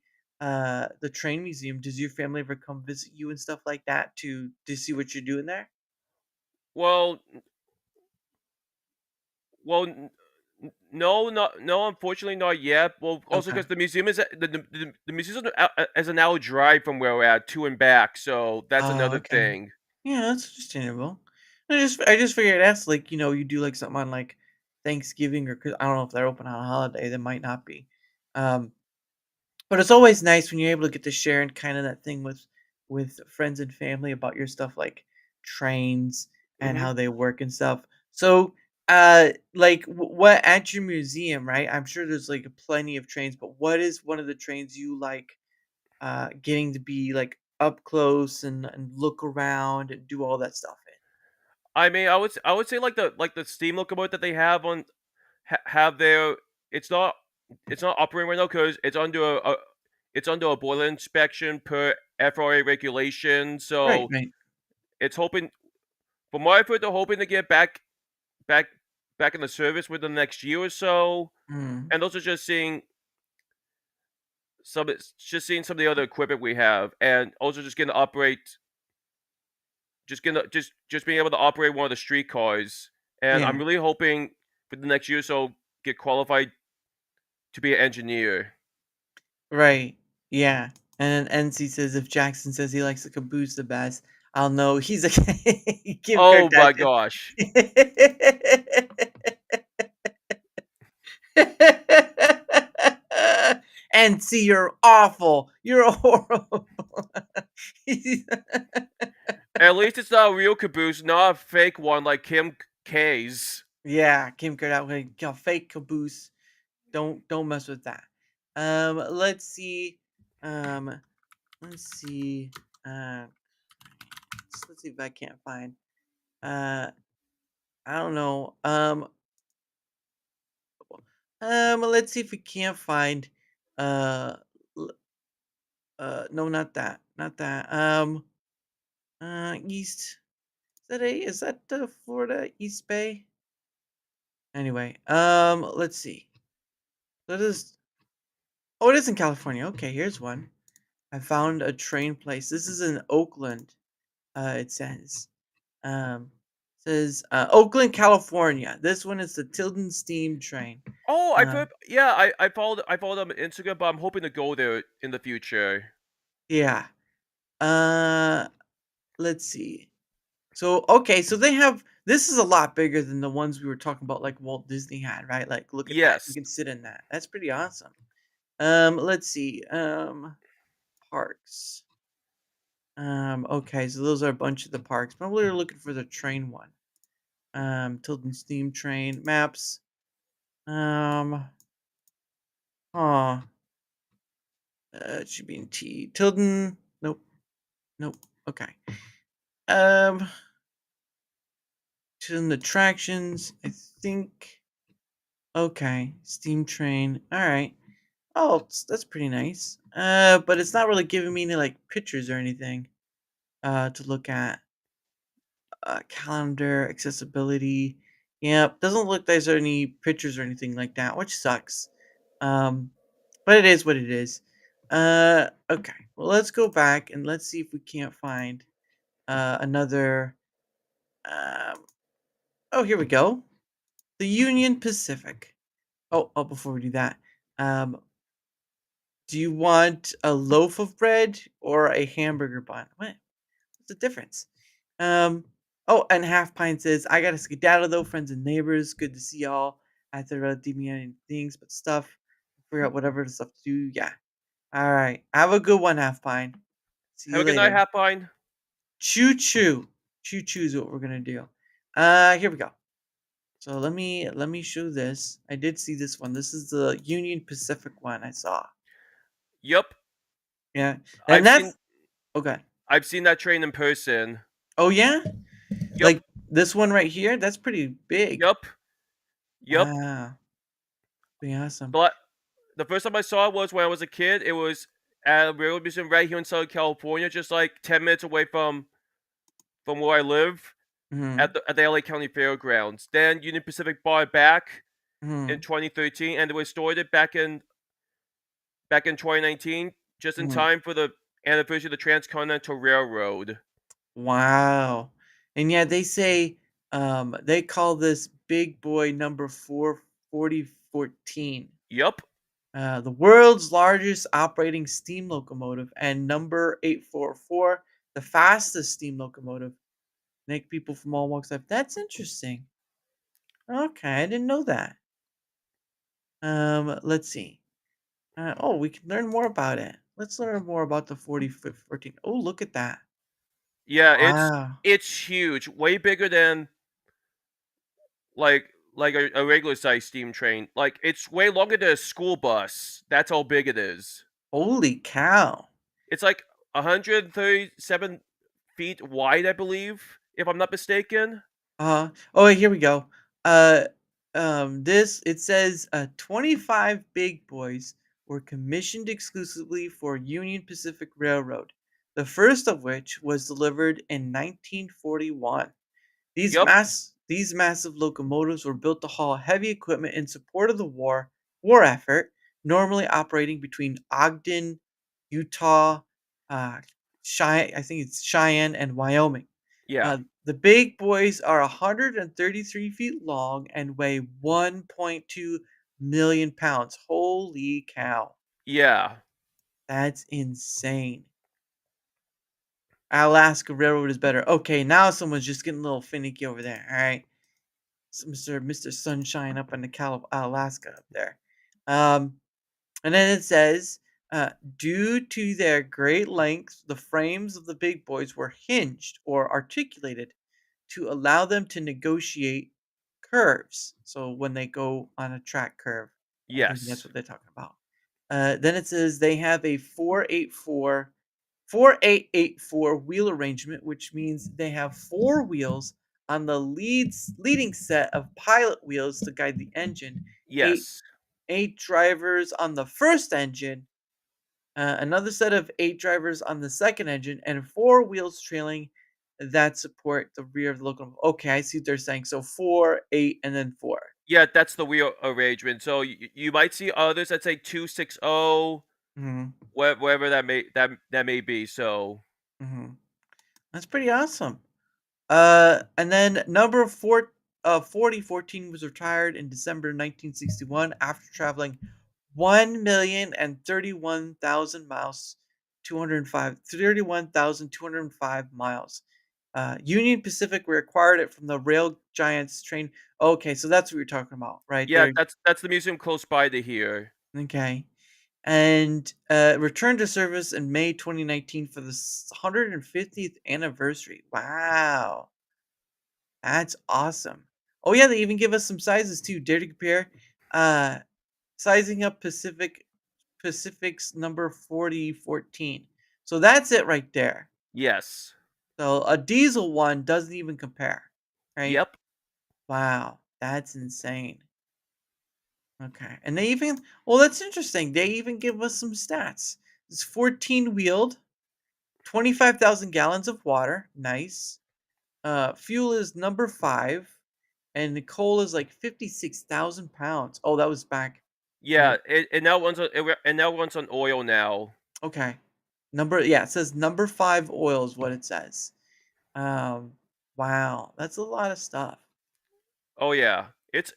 S1: train museum, does your family ever come visit you and stuff like that to see what you're doing there?
S2: Well, no, no. Unfortunately, not yet. Well, also
S1: Okay.
S2: because the museum is the museum is an hour drive from where we're at, to and back. So that's
S1: Oh,
S2: another
S1: okay.
S2: thing.
S1: Yeah, that's understandable. I just figured that's like, you do like something on like Thanksgiving or I don't know if they're open on a holiday, they might not be. Um But it's always nice when you're able to get to share and kinda that thing with friends and family about your stuff like trains and
S2: Hmm.
S1: how they work and stuff. So, like, what at your museum, right? I'm sure there's, like, plenty of trains, but what is one of the trains you like, getting to be, like, up close and look around and do all that stuff in?
S2: I mean, I would say like the steam locomotive that they have have there. It's not it's not operating right now because it's under a boiler inspection per FRA regulation.
S1: Right,
S2: So
S1: right.
S2: it's hoping, from what I've heard, they're hoping to get back back in the service within the next year or so.
S1: Mm,
S2: And also just seeing some of the other equipment we have, and also just getting to operate, just being able to operate one of the streetcars. And I'm
S1: yeah.
S2: really hoping for the next year or so get qualified to be an engineer.
S1: Right. Yeah. And then NC says if Jackson says he likes the caboose the best, I'll know he's a Kim
S2: Oh my
S1: Kardashian.
S2: gosh.
S1: NC, you're awful. You're horrible.
S2: At least it's not a real caboose, not a fake one like Kim K's.
S1: Yeah, Kim Kardashian, fake caboose. Don't mess with that. Let's see. Um, let's see. Uh, let's see if I can't find. Uh, I don't know. Let's see if we can't find. Uh, No, not that. Not that. East. Is that Florida East Bay? Anyway, let's see. That is. Oh, it is in California. Okay, here's one. I found a train place. This is in Oakland. It says. Oakland, California. This one is the Tilden Steam Train.
S2: Oh,
S1: Uh,
S2: yeah, I followed them on Instagram, but I'm hoping to go there in the future.
S1: yeah. Uh, let's see. So okay, so they have this is a lot bigger than the ones we were talking about, like Walt Disney had, right? Like, look at that. You
S2: Yes.
S1: can sit in that. That's pretty awesome. Let's see. Parks. Okay, so those are a bunch of the parks. But we're looking for the train one. Tilton Steam Train maps. Um, oh, it should be in T. Tilden. Nope. Nope. Okay. Um, Tilden attractions. I think. Okay, Steam Train. All right. Oh, that's pretty nice. But it's not really giving me any like pictures or anything. To look at. Calendar accessibility. Yep, doesn't look like there's any pictures or anything like that, which sucks. Um, but it is what it is. Okay. Well, let's go back and let's see if we can't find another. Um, oh, here we go. The Union Pacific. Oh, before we do that, um, do you want a loaf of bread or a hamburger bun? What's the difference? Um, oh, and Half Pint says, I gotta skedaddle though, friends and neighbors. Good to see y'all. I have to DMing things, but stuff. Figure out whatever the stuff to do. Yeah. All right. Have a good one, Half Pine. See
S2: Have
S1: you
S2: a good night,
S1: later.
S2: Halfpine.
S1: Choo choo. Choo choo is what we're gonna do. Here we go. So let me show this. I did see this one. This is the Union Pacific one I saw.
S2: Yup.
S1: Yeah. And
S2: I've seen
S1: that's okay.
S2: I've seen that train in person.
S1: Oh yeah?
S2: Yup.
S1: Like this one right here, that's pretty big.
S2: Yup. Yup.
S1: Wow. Pretty awesome.
S2: But the first time I saw it was when I was a kid. It was at a railroad museum right here in Southern California, just like 10 minutes away from where I live
S1: Mhm.
S2: at the LA County Fairgrounds. Then Union Pacific bought it back in
S1: Mhm.
S2: 2013, and they restored it back in 2019, just in
S1: Mhm.
S2: time for the anniversary of the Transcontinental Railroad.
S1: Wow. And yeah, they say they call this big boy number 44014.
S2: Yup.
S1: The world's largest operating steam locomotive and number 844, the fastest steam locomotive. Make people from all walks of life. That's interesting. Okay, I didn't know that. Let's see. Oh, we can learn more about it. Let's learn more about the 4014. Oh, look at that.
S2: Yeah,
S1: Wow.
S2: it's huge, way bigger than like a regular sized steam train. Like it's way longer than a school bus. That's how big it is.
S1: Holy cow.
S2: It's like 137 feet wide, I believe, if I'm not mistaken.
S1: Oh, here we go. Uh, this it says 25 big boys were commissioned exclusively for Union Pacific Railroad. The first of which was delivered in 1941.
S2: Yup.
S1: These massive locomotives were built to haul heavy equipment in support of the war effort, normally operating between Ogden, Utah, uh, I think it's Cheyenne and Wyoming.
S2: Yeah.
S1: The big boys are 133 feet long and weigh 1.2 million pounds. Holy cow.
S2: Yeah.
S1: That's insane. Alaska Railroad is better. Okay, now someone's just getting a little finicky over there. All right. Mr. Sunshine up in the Alaska up there. Um, and then it says, due to their great length, the frames of the big boys were hinged or articulated to allow them to negotiate curves. So when they go on a track curve, I think that's
S2: Yes.
S1: what they're talking about. Then it says they have a 4884 wheel arrangement, which means they have four wheels on the leading set of pilot wheels to guide the engine, eight
S2: Yes.
S1: eight drivers on the first engine, Another set of 8 drivers on the second engine, and 4 wheels trailing that support the rear of the locomotive. Okay, I see what they're saying. So 4, 8, and then 4.
S2: Yeah, that's the wheel arrangement. So you might see others that say 260,
S1: Hmm.
S2: whatever that may be. So
S1: Hmm. That's pretty awesome. And then number 4014 was retired in December 1961 after traveling 1,031,000 miles, 31,205 miles. Union Pacific required it from the rail giants train. Okay, so that's what you're talking about, right
S2: yeah,
S1: there.
S2: that's the museum close by to here.
S1: Okay. And returned to service in May 2019 for the 150th anniversary. Wow. That's awesome. Oh yeah, they even give us some sizes too. Dare to compare? Uh Sizing up Pacific's number 4014. So that's it right there.
S2: Yes.
S1: So a diesel one doesn't even compare. Right?
S2: Yep.
S1: Wow, that's insane. Okay. And they even well that's interesting. They even give us some stats. It's 14 wheeled, 25,000 gallons of water. Nice. Fuel is number 5. And the coal is like 56,000 pounds. Oh, that was back.
S2: Yeah,
S1: Right.
S2: and that one's on and that one's on oil now.
S1: Okay. Yeah, it says number 5 oil is what it says. Um, wow, that's a lot of stuff.
S2: Oh yeah, it's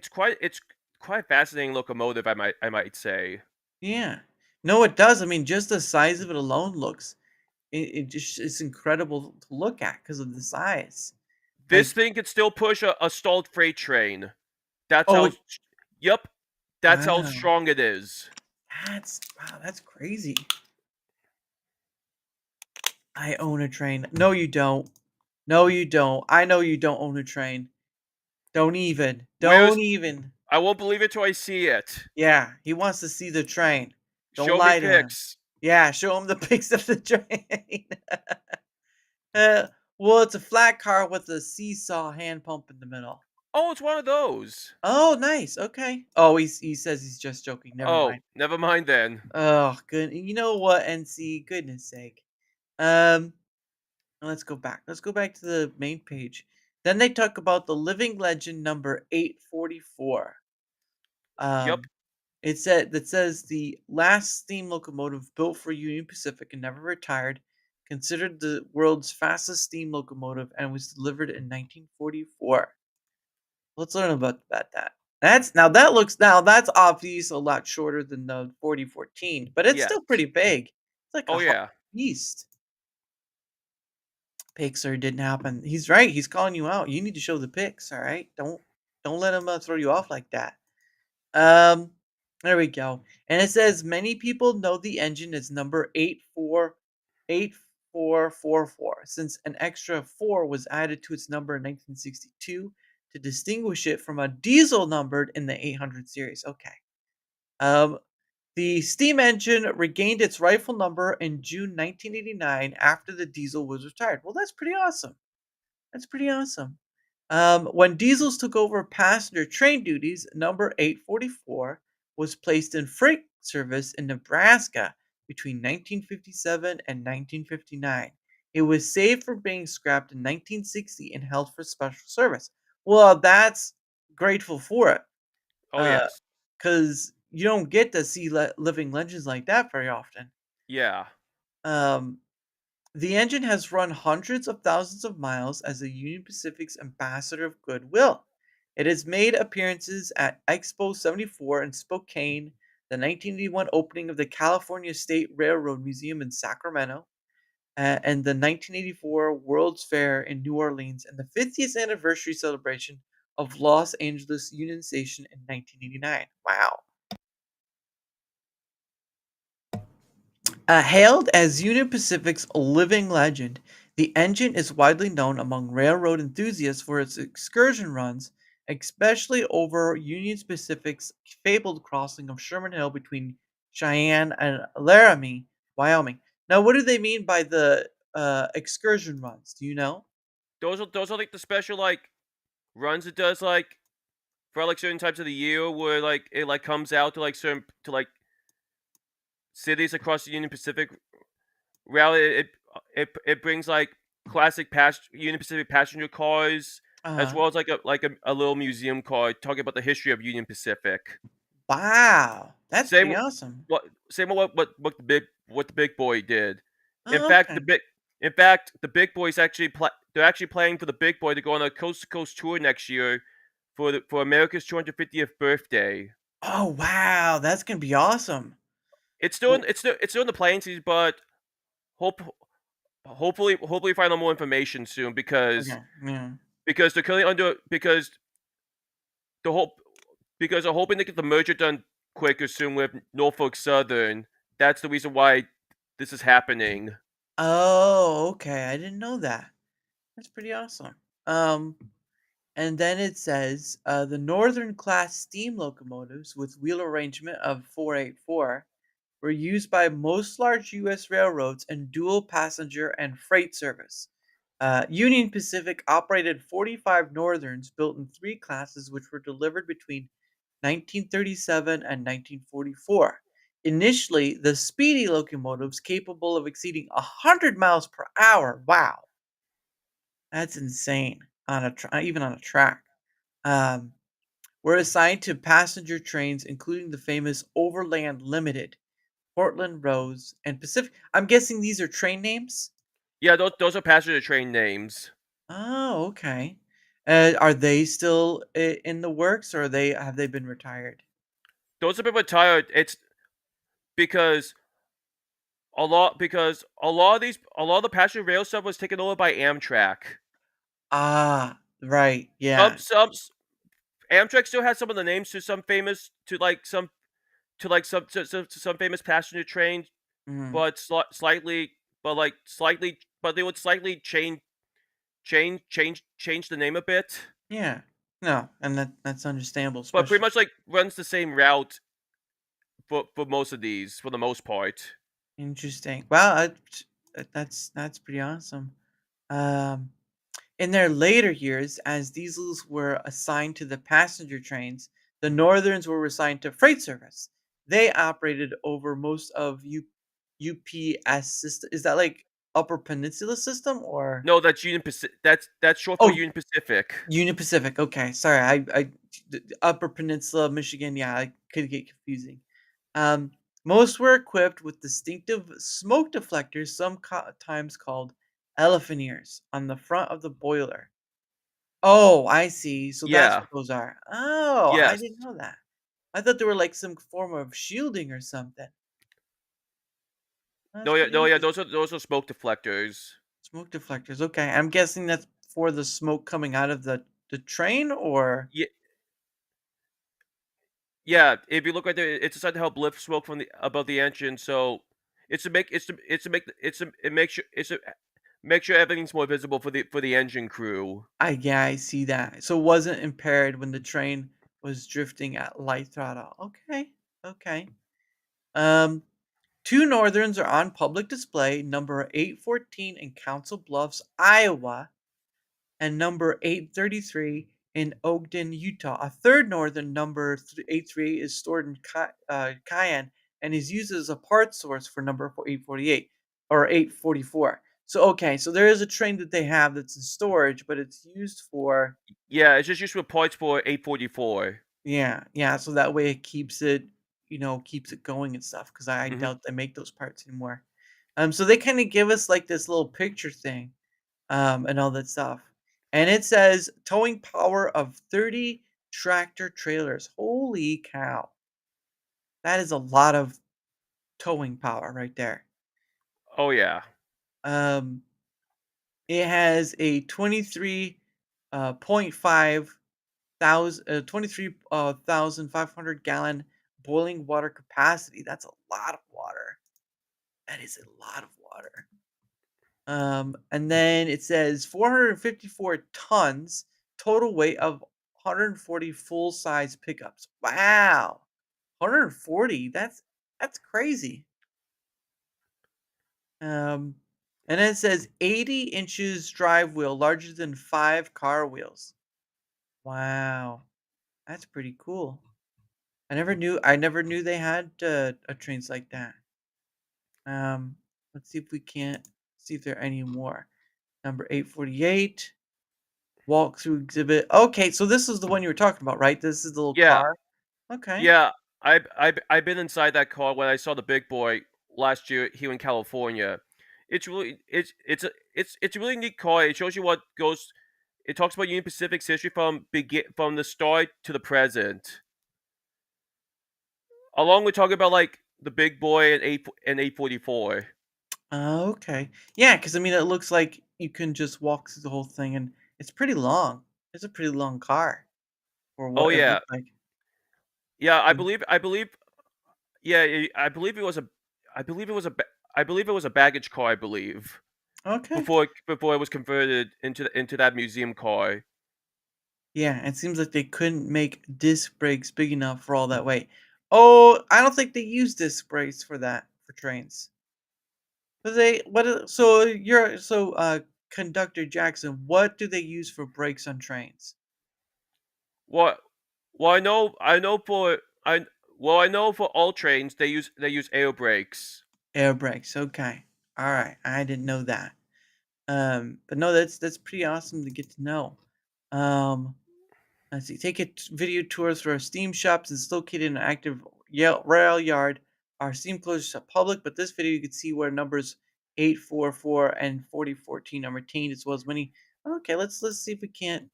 S2: quite a fascinating locomotive. I might say.
S1: Yeah. No, it does. I mean, just the size of it alone looks it just it's incredible to look at because of the size.
S2: This
S1: Like,
S2: thing could still push a stalled freight train. That's how.
S1: oh,
S2: Yep, that's how
S1: wow.
S2: strong it is.
S1: That's crazy. I own a train. No, you don't. No, you don't. I know you don't own a train. Don't even.
S2: Where's
S1: Don't even.
S2: I won't believe it till I see it.
S1: Yeah, he wants to see the train. Don't
S2: Show me
S1: lie to him.
S2: pics.
S1: Yeah, show him the pics of the train. uh, well, it's a flat car with a seesaw hand pump in the middle.
S2: Oh, it's one of those.
S1: Oh, nice. Okay. Oh, he says he's just joking. Never
S2: Oh,
S1: mind.
S2: never mind then.
S1: Oh, good. You know what, NC? Goodness sake. Um, let's go back. Let's go back to the main page. Then they talk about the living legend number 844.
S2: Yep.
S1: Um, that says the last steam locomotive built for Union Pacific and never retired, considered the world's fastest steam locomotive, and was delivered in 1944. Let's learn about that. That's obviously a lot shorter than the 4014, but it's
S2: Yes.
S1: still pretty big. It's like a
S2: Oh
S1: hot
S2: yeah.
S1: beast. Pixar didn't happen. He's right. He's calling you out. You need to show the pics. All right. Don't let him throw you off like that. Um, there we go. And it says many people know the engine is number 8444 since an extra 4 was added to its number in 1962 to distinguish it from a diesel numbered in the 800 series. Okay. Um, the steam engine regained its rightful number in June 1989 after the diesel was retired. Well, that's pretty awesome. That's pretty awesome. When diesels took over passenger train duties, number 844 was placed in freight service in Nebraska between 1957 and 1959. It was saved from being scrapped in 1960 and held for special service. Well, that's grateful for it,
S2: Oh yes.
S1: because you don't get to see living legends like that very often.
S2: Yeah.
S1: Um, the engine has run hundreds of thousands of miles as a Union Pacific's ambassador of goodwill. It has made appearances at Expo 74 in Spokane, the 1981 opening of the California State Railroad Museum in Sacramento, and the 1984 World's Fair in New Orleans, and the 50th anniversary celebration of Los Angeles Union Station in 1989. Wow. Hailed as Union Pacific's living legend, the engine is widely known among railroad enthusiasts for its excursion runs, especially over Union Pacific's fabled crossing of Sherman Hill between Cheyenne and Laramie, Wyoming. Now, what do they mean by the excursion runs? Do you know?
S2: Those are like the special like runs it does like for like certain types of the year where like it like comes out to like certain to like cities across the Union Pacific route. It brings like classic Union Pacific passenger cars, as
S1: Uh-huh.
S2: well as like a little museum car talking about the history of Union Pacific.
S1: Wow, that's
S2: Same
S1: pretty awesome.
S2: what same what the big boy did. In
S1: Oh,
S2: fact,
S1: okay.
S2: the big boys they're actually planning for the big boy to go on a coast to coast tour next year for America's 250th birthday.
S1: Oh, wow, that's gonna be awesome. Well,
S2: It's still in the planning season, but hope hopefully find out more information soon
S1: okay, yeah.
S2: because they're currently under the hope because they're hoping to get the merger done quicker soon with Norfolk Southern. That's the reason why this is happening.
S1: Oh, okay, I didn't know that. That's pretty awesome. Um, and then it says, the Northern class steam locomotives with wheel arrangement of 484 were used by most large U.S. railroads in dual passenger and freight service. Union Pacific operated 45 Northerns built in three classes, which were delivered between 1937 and 1944. Initially, the speedy locomotives capable of exceeding 100 miles per hour. Wow, that's insane on even on a track. Um, were assigned to passenger trains, including the famous Overland Limited, Portland Rose, and Pacific. I'm guessing these are train names?
S2: Yeah, those are passenger train names.
S1: Oh, okay. Are they still in the works, or have they been retired?
S2: Those have been retired. It's because a lot of the passenger rail stuff was taken over by Amtrak.
S1: Ah, right.
S2: Some
S1: Yeah.
S2: some Amtrak still has some of the names to some famous to like to some famous passenger trains,
S1: Mhm.
S2: but slightly but they would slightly change the name a bit.
S1: Yeah. No, and that's understandable,
S2: But pretty
S1: especially
S2: much like runs the same route for most of these for the most part.
S1: interesting. Wow, that's pretty awesome. Um, in their later years, as diesels were assigned to the passenger trains, the Northerns were assigned to freight service. They operated over most of UPS system. Is that like Upper Peninsula system or?
S2: No, that's Union Pacific. That's short for
S1: Oh,
S2: Union Pacific.
S1: Union Pacific. Okay, sorry. The Upper Peninsula, Michigan. Yeah, I could get confusing. Um, most were equipped with distinctive smoke deflectors, sometimes called elephant ears, on the front of the boiler. Oh, I see. So that's
S2: Yeah.
S1: what those are. Oh, I
S2: Yes.
S1: didn't know that. I thought they were like some form of shielding or something. That's pretty
S2: No, yeah.
S1: interesting.
S2: Those are smoke deflectors.
S1: Smoke deflectors. Okay, I'm guessing that's for the smoke coming out of the train, or
S2: Yeah, yeah. If you look right there, it's designed to help lift smoke from the above the engine. So it's to make it makes sure it's to make sure everything's more visible for the engine crew.
S1: yeah, I see that. So it wasn't impaired when the train was drifting at light throttle. Okay, okay. Um, two Northerns are on public display, number 814 in Council Bluffs, Iowa, and number 833 in Ogden, Utah. A third Northern number 83 is stored in Cayenne and is used as a part source for number 848 or 844. So, okay, so there is a train that they have that's in storage, but it's used for,
S2: Yeah, it's just used for parts for 844.
S1: yeah, yeah. So that way it keeps it, keeps it going and stuff. Because I
S2: Hmm.
S1: doubt they make those parts anymore. So they kind of give us like this little picture thing, and all that stuff. And it says towing power of 30 tractor trailers. Holy cow. That is a lot of towing power right there.
S2: Oh yeah.
S1: Um, it has a 23 point 5 thousand 23,500 gallon boiling water capacity. That's a lot of water. That is a lot of water. And then it says 454 tons, total weight of 140 full size pickups. Wow. 140. That's crazy. Um, and then it says 80 inches drive wheel, larger than 5 car wheels. Wow. That's pretty cool. I never knew they had trains like that. Um, let's see if we can't see if there are any more. Number 848, walkthrough exhibit. Okay, so this is the one you were talking about, right? This is the little
S2: Yeah,
S1: car. Okay.
S2: yeah. I've been inside that car when I saw the big boy last year here in California. It's a really neat car. It shows you what goes. It talks about Union Pacific's history from the start to the present, along with talking about like the big boy and 844.
S1: Okay. Yeah, because I mean, it looks like you can just walk through the whole thing, and it's pretty long. It's a pretty long car for
S2: Oh
S1: what it
S2: yeah,
S1: looks like.
S2: yeah.
S1: Mm.
S2: Yeah, I believe it was a, I believe it was a, I believe it was a baggage car. I believe
S1: Okay.
S2: before it was converted into that museum car.
S1: Yeah, it seems like they couldn't make disc brakes big enough for all that weight. Oh, I don't think they use disc brakes for that for trains. But they so you're so Conductor Jackson, what do they use for brakes on trains?
S2: What? Well, I know for I well, I know for all trains they use air brakes.
S1: Air brakes. Okay. All right. I didn't know that. But no, that's pretty awesome to get to know. Um, let's see. Take a video tour through our steam shops. It's located in an active rail yard. Our steam closures are public, but this video you can see where numbers 844 and 4014 are retained as well as many. Okay, let's see if we can't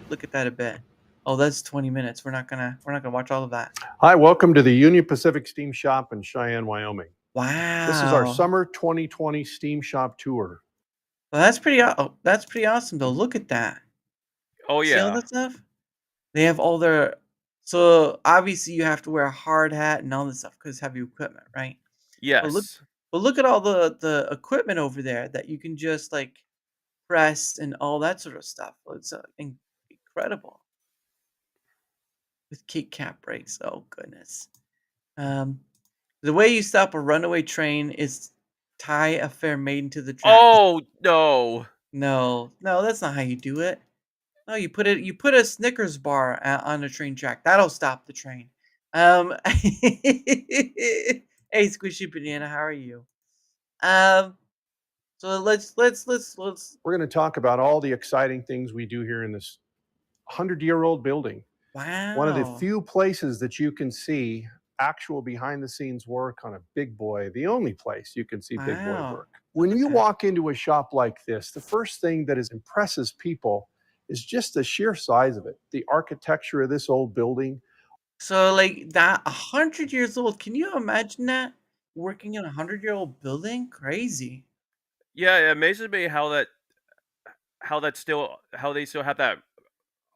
S1: look at that a bit. Oh, that's 20 minutes. We're not gonna watch all of that.
S3: Hi, welcome to the Union Pacific Steam Shop in Cheyenne, Wyoming. This is our
S1: Wow.
S3: summer 2020 Steam Shop tour.
S1: Well, that's pretty awesome though. Look at that.
S2: Oh
S1: See all
S2: yeah,
S1: that stuff? They have all their so obviously you have to wear a hard hat and all this stuff because heavy equipment, right? But look
S2: yes,
S1: but look at all the equipment over there that you can just like press and all that sort of stuff. It's incredible with kick cap brakes. Oh goodness. Um, the way you stop a runaway train is tie a fare maiden to the track.
S2: Oh no,
S1: No, no, that's not how you do it. No, you put a Snickers bar on a train track. That'll stop the train. Hey, Squishy Banana, how are you? Um, so let's.
S3: We're going to talk about all the exciting things we do here in this 100-year-old building. One of the
S1: Wow,
S3: few places that you can see actual behind the scenes work on a big boy, the only place you can see big boy
S1: wow.
S3: work.
S1: Look
S3: When
S1: at
S3: you
S1: that.
S3: walk into a shop like this, the first thing that impresses people is just the sheer size of it, the architecture of this old building.
S1: So like that, 100 years old. Can you imagine that working in a 100-year-old building? Crazy.
S2: yeah, it amazes me how they still have that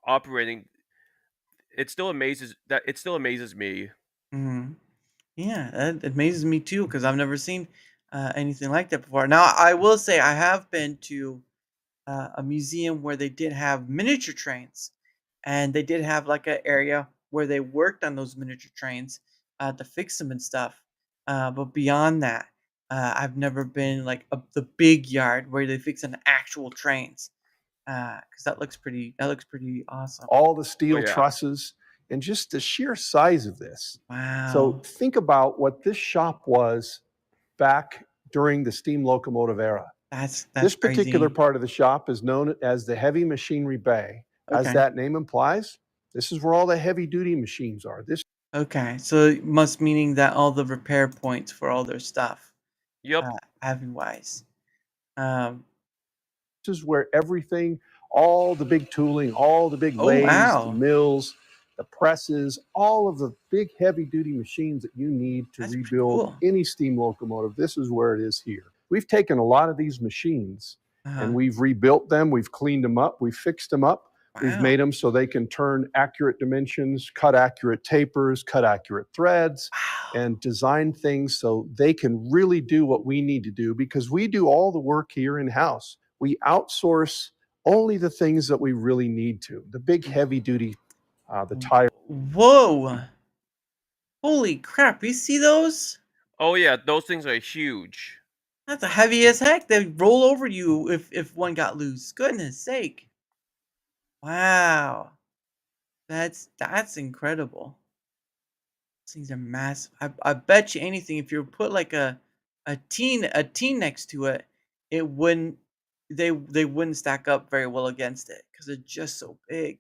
S2: operating. It still amazes me.
S1: Hmm. Yeah, that amazes me too because I've never seen anything like that before. Now I will say I have been to a museum where they did have miniature trains, and they did have like an area where they worked on those miniature trains to fix them and stuff. But beyond that, I've never been like the big yard where they fix an actual trains because that looks pretty awesome.
S3: All the
S2: Oh
S3: steel
S2: yeah,
S3: trusses, and just the sheer size of this. So
S1: Wow,
S3: think about what this shop was back during the steam locomotive era.
S1: that's
S3: This particular
S1: crazy.
S3: part of the shop is known as the heavy machinery bay. As
S1: Okay,
S3: that name implies, this is where all the heavy duty machines are. This
S1: okay, so it must meaning that all the repair points for all their stuff,
S2: yep,
S1: heavy wise. Um,
S3: is where everything, all the big tooling, all the big
S1: oh
S3: lathes, the
S1: wow,
S3: mills, the presses, all of the big heavy duty machines that you need to
S1: that's pretty
S3: rebuild
S1: cool.
S3: any steam locomotive, this is where it is here. We've taken a lot of these machines and
S1: Uh-huh.
S3: we've rebuilt them, we've cleaned them up, we've fixed them up, we've
S1: Wow.
S3: made them so they can turn accurate dimensions, cut accurate tapers, cut accurate threads,
S1: Wow.
S3: and design things so they can really do what we need to do because we do all the work here in house. We outsource only the things that we really need to. The big heavy duty, the tire.
S1: Whoa. Holy crap. You see those?
S2: oh yeah, those things are huge.
S1: That's a heavy as heck. They'd roll over you if one got loose. Goodness sake. Wow. That's incredible. These things are massive. I bet you anything if you put like a a teen next to it, it wouldn't they wouldn't stack up very well against it because it's just so big,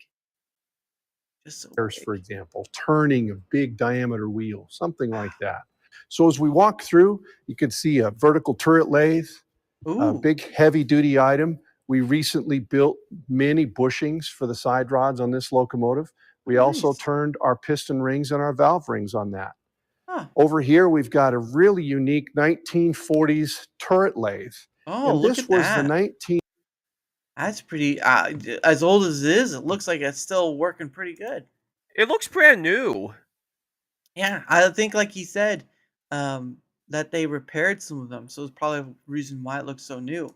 S1: just so
S3: for
S1: big.
S3: example, turning a big diameter wheel, something like that. So as we walk through, you can see a vertical turret lathe, a
S1: Ooh,
S3: big heavy duty item. We recently built many bushings for the side rods on this locomotive. We also
S1: nice.
S3: turned our piston rings and our valve rings on that.
S1: Huh.
S3: Over here, we've got a really unique 1940s turret lathe.
S1: Oh,
S3: And
S1: look
S3: this
S1: at
S3: was the
S1: that.
S3: 19
S1: That's pretty. As old as it is, it looks like it's still working pretty good.
S2: It looks brand new.
S1: Yeah, I think, like he said, um, that they repaired some of them, so it's probably a reason why it looks so new.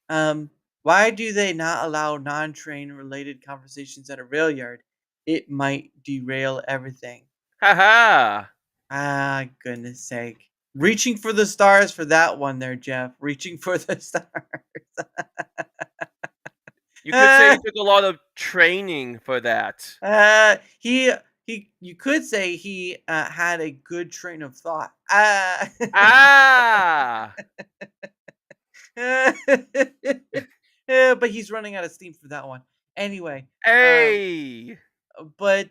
S1: Um, why do they not allow non-train related conversations at a rail yard? It might derail everything.
S2: Haha.
S1: Ah, goodness sake. Reaching for the stars for that one there, Jeff. Reaching for the stars.
S2: You could say he took a lot of training for that.
S1: He you could say he had a good train of thought.
S2: Ah!
S1: But he's running out of steam for that one. Anyway, um,
S2: Hey!
S1: but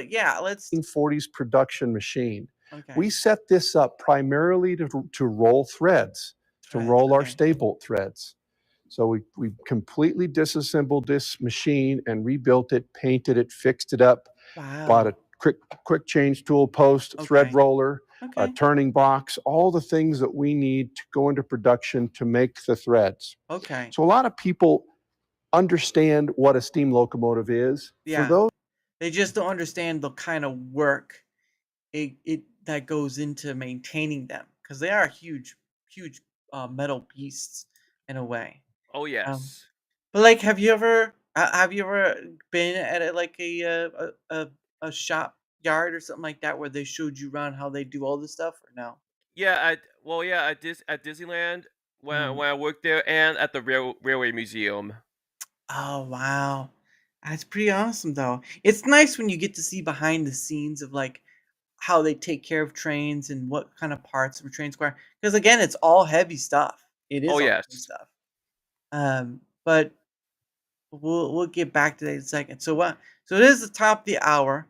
S1: yeah, let's
S3: 1940s production machine.
S1: okay.
S3: We set this up primarily to roll threads, to
S1: Threads.
S3: roll our
S1: Okay.
S3: stay bolt threads. So we completely disassembled this machine and rebuilt it, painted it, fixed it up, bought a
S1: Wow.
S3: quick change tool post, thread
S1: Okay.
S3: roller, a
S1: Okay.
S3: turning box, all the things that we need to go into production to make the threads.
S1: Okay.
S3: So a lot of people understand what a steam locomotive is. For
S1: Yeah.
S3: those
S1: They just don't understand the kind of work it that goes into maintaining them because they are huge metal beasts in a way.
S2: Oh,
S1: Um,
S2: yes.
S1: but like, have you ever been at like a shop yard or something like that where they showed you around how they do all this stuff or no?
S2: Yeah, at Disneyland
S1: Mm.
S2: when I worked there and at the Railway Museum.
S1: Oh wow, that's pretty awesome though. It's nice when you get to see behind the scenes of like how they take care of trains and what kind of parts of a train square. Because again, it's all heavy stuff. It
S2: Oh,
S1: is all heavy
S2: yes.
S1: stuff. But we'll get back to that in a second. So what? So it is the top of the hour,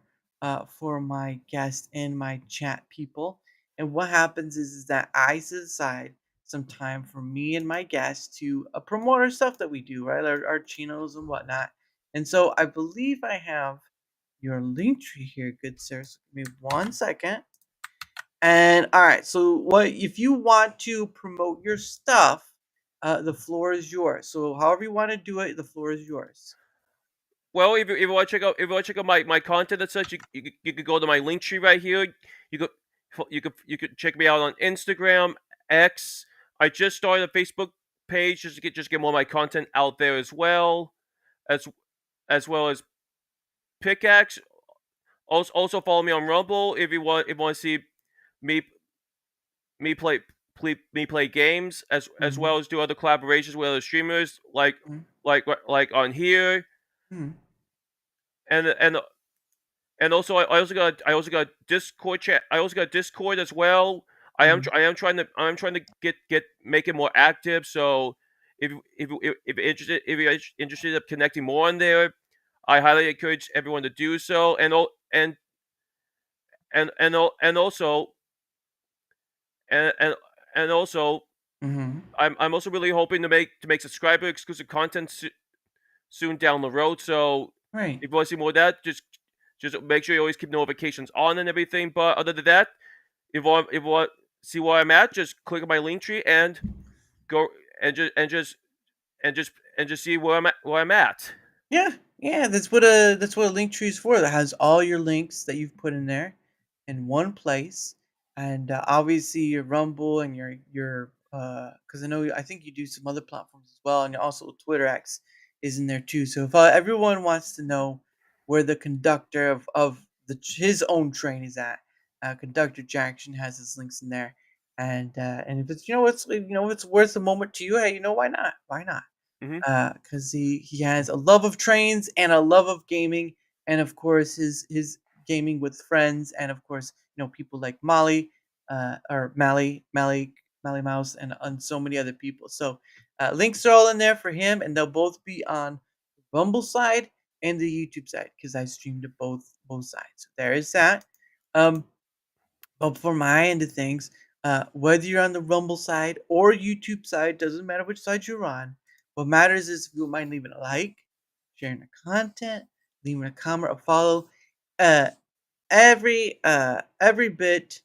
S1: for my guest and my chat people. And what happens is that I set aside some time for me and my guests to promote our stuff that we do, right? Our chinos and whatnot. And so I believe I have your link tree here, good sir. So give me 1 second. And all right, so what if you want to promote your stuff? The floor is yours. So however you want to do it, the floor is yours.
S2: Well, if you want to check out my content and such, you could go to my link tree right here. You could you could check me out on Instagram, X. I just started a Facebook page just get more of my content out there as well, as as well as Pickaxe. Also follow me on Rumble if you want to see me me play me play games as
S1: Mhm,
S2: well as do other collaborations with other streamers
S1: mhm,
S2: like on here
S1: mhm,
S2: and and and also I also got Discord chat. I also got Discord as well.
S1: mhm.
S2: I'm trying to get make it more active. So if you're interested in connecting more on there, I highly encourage everyone to do so. And also and and and also
S1: Mhm.
S2: I'm also really hoping to make subscriber exclusive content soon down the road. So
S1: Right.
S2: if you want to see more of that, just make sure you always keep notifications on and everything. But other than that, if you want to see where I'm at, just click on my link tree and go and just see where I'm at.
S1: Yeah, yeah, that's what a link tree is for. That has all your links that you've put in there in one place, and obviously your Rumble and your because I think you do some other platforms as well, and also Twitter X is in there too. So if everyone wants to know where the conductor of his own train is at, Conductor Jackson has his links in there, and if it's if it's worth a moment to you, hey, why not? Why not?
S2: Hmm.
S1: Because he has a love of trains and a love of gaming, and of course his gaming with friends, and of course people like Molly, or Mally. Mally Mouse, and on so many other people. So links are all in there for him, and they'll both be on the Rumble side and the YouTube side because I stream to both sides. So there is that. Um, but for my end of things, whether you're on the Rumble side or YouTube side, doesn't matter which side you're on. What matters is if you don't mind leaving a like, sharing the content, leaving a comment, or follow. Uh, every bit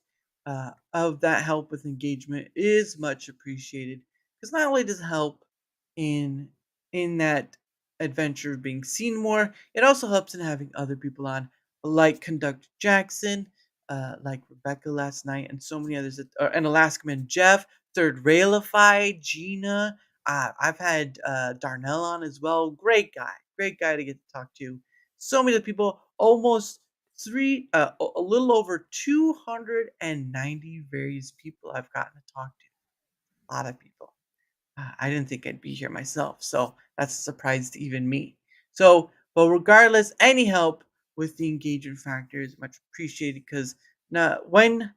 S1: of that help with engagement is much appreciated because not only does it help in that adventure of being seen more, it also helps in having other people on like Conductor Jackson, like Rebecca last night, and so many others, and Alaskaman Jeff, Third Railify, Gina. I've had Darnell on as well. Great guy to get to talk to. So many people, almost a little over 290 various people I've gotten to talk to. A lot of people. I didn't think I'd be here myself, so that's a surprise to even me. So, but regardless, any help with the engagement factor is much appreciated because now when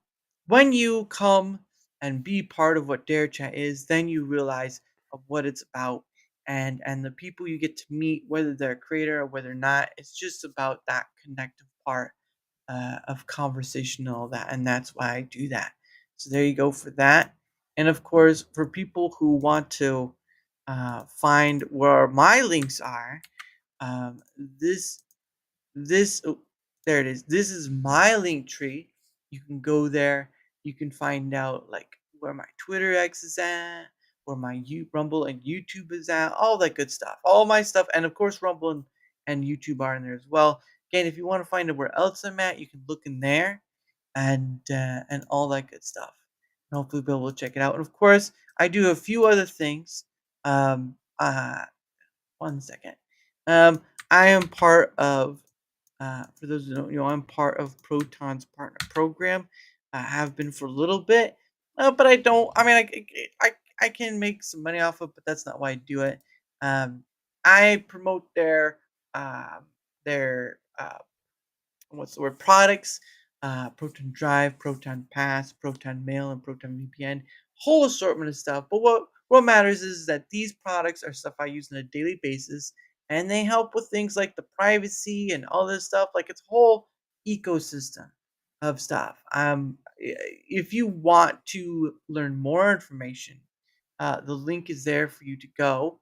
S1: you come and be part of what DaraChat is, then you realize of what it's about and the people you get to meet, whether they're a creator or whether not, it's just about that connective part of conversation and all that, and that's why I do that. So there you go for that. And of course, for people who want to find where my links are, um, this this oh, there it is. This is my link tree. You can go there. You can find out like where my Twitter X is at, where my Rumble and YouTube is at, all that good stuff. All my stuff, and of course Rumble and YouTube are in there as well. Again, if you want to find out where else I'm at, you can look in there and all that good stuff. And hopefully be able to check it out. And of course, I do a few other things. Um, uh, one second. I am part of for those who don't know, I'm part of Proton's partner program. I have been for a little bit, but I don't. I mean, I can make some money off of, but that's not why I do it. Um, I promote their what's the word, products, Proton Drive, Proton Pass, Proton Mail, and Proton VPN, whole assortment of stuff. But what matters is that these products are stuff I use on a daily basis, and they help with things like the privacy and all this stuff. Like it's a whole ecosystem of stuff. If you want to learn more information, the link is there for you to go.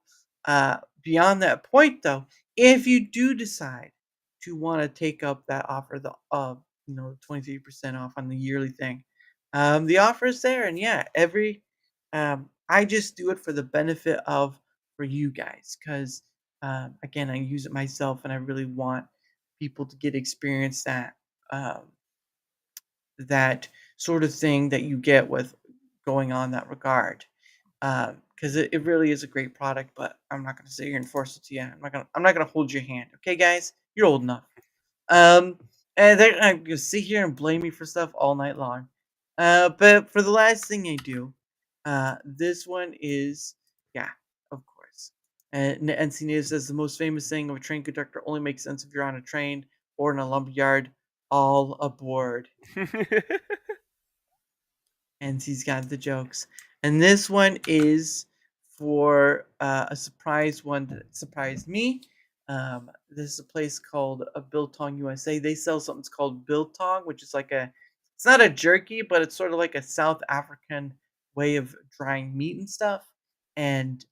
S1: Beyond that point, though, if you do decide to want to take up that offer, the 23% off on the yearly thing, the offer is there, and yeah, I just do it for the benefit of for you guys because again, I use it myself, and I really want people to get experience um, that sort of thing that you get with going on that regard because it really is a great product. But I'm not going to sit here and force it to you. I'm not gonna hold your hand. Okay, guys, you're old enough. Um, and they're gonna sit here and blame me for stuff all night long. But for the last thing I do, this one is yeah, of course. And NC Native says the most famous thing of a train conductor only makes sense if you're on a train or in a lumberyard. All aboard. And he's got the jokes. And this one is for a surprise one that surprised me. This is a place called Biltong USA. They sell something called Biltong, which is like it's not a jerky, but it's sort of like a South African way of drying meat and stuff. And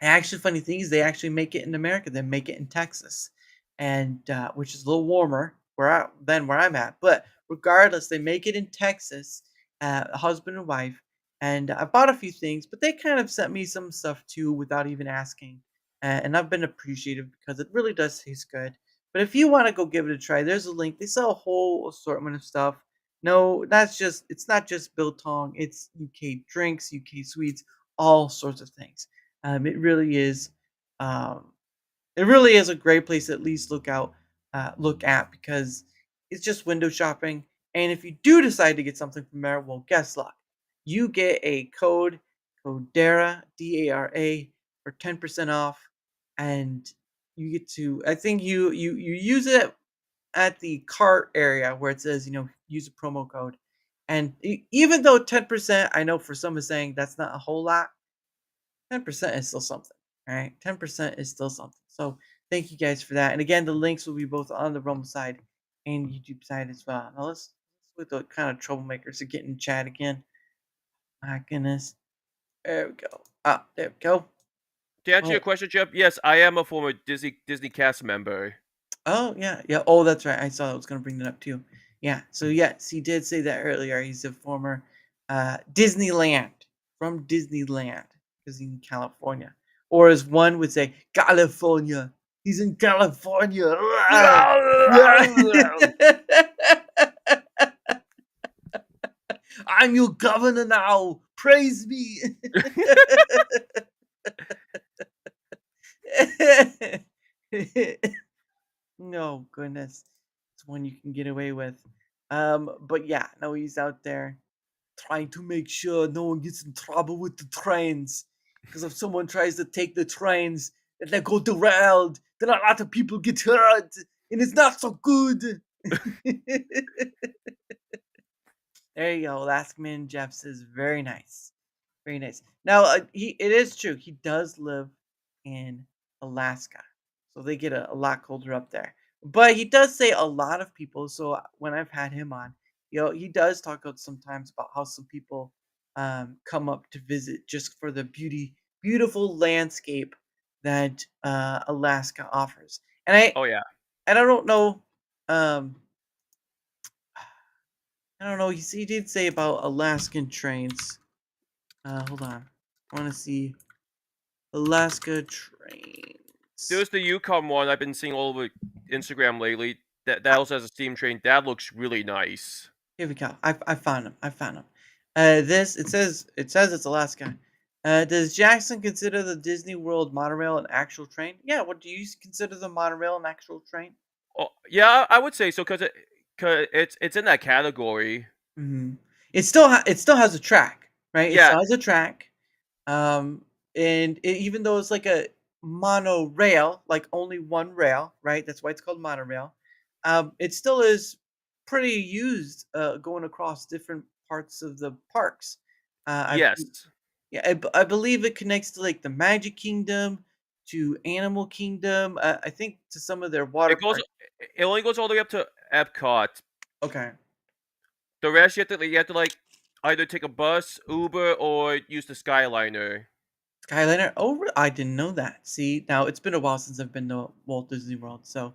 S1: actually, funny thing is, they actually make it in America. They make it in Texas, and which is a little warmer than where I'm at. But regardless, they make it in Texas. A husband and wife, and I bought a few things, but they kind of sent me some stuff too without even asking, and I've been appreciative because it really does taste good. But if you want to go give it a try, there's a link. They sell a whole assortment of stuff. No, it's not just biltong. It's UK drinks, UK sweets, all sorts of things. It really is. Um, it really is a great place to at least look at because it's just window shopping. And if you do decide to get something from there, well, guess what? You get a code DARA DARA for 10% off, and you get to. I think you use it at the cart area where it says use a promo code, And even though 10%, I know for some is saying that's not a whole lot, 10% is still something. All right. 10% is still something. So thank you guys for that. And again, the links will be both on the Rumble side and YouTube side as well. Now let's with the kind of troublemakers to get in chat again. My goodness. There we go. Ah, there we go.
S2: To answer your
S1: Well,
S2: question, Jeff, yes, I am a former Disney cast member.
S1: oh yeah, yeah. Oh, that's right. I saw I was gonna bring that up too. Yeah. So yes, he did say that earlier. He's a former Disneyland from Disneyland because he's in California, or as one would say, California. He's in California. I'm your governor now. Praise me. No, goodness. It's one you can get away with. But yeah, no, he's out there trying to make sure no one gets in trouble with the trains. Because if someone tries to take the trains and they go derailed, then a lot of people get hurt, and it's not so good. There you go. Last Man Jeff says, very nice. Very nice. Now, it is true. He does live in Alaska, so they get a lot colder up there. But he does say a lot of people. So when I've had him on, he does talk about sometimes about how some people come up to visit just for the beautiful landscape that Alaska offers. And
S2: Oh yeah.
S1: I don't know. Um, I don't know. He did say about Alaskan trains. Hold on. I want to see Alaska trains.
S2: There's the Yukon one I've been seeing all over Instagram lately. That also has a steam train. That looks really nice.
S1: Here we go. I found him. I found him. This it says it's Alaska. Does Jackson consider the Disney World monorail an actual train? Yeah. What do you consider the monorail an actual train?
S2: Oh yeah, I would say so because it's in that category.
S1: Hmm. It still has a track, right? It
S2: Yeah.
S1: still has a track. Um, and even though it's like a monorail, like only one rail, right? That's why it's called monorail. It still is pretty used going across different parts of the parks.
S2: Yes.
S1: I believe it connects to like the Magic Kingdom, to Animal Kingdom. I think to some of their water
S2: It goes.
S1: parks.
S2: It only goes all the way up to Epcot.
S1: Okay.
S2: The rest you have to like either take a bus, Uber, or use the Skyliner.
S1: Skyliner? Oh, I didn't know that. See, now it's been a while since I've been to Walt Disney World, so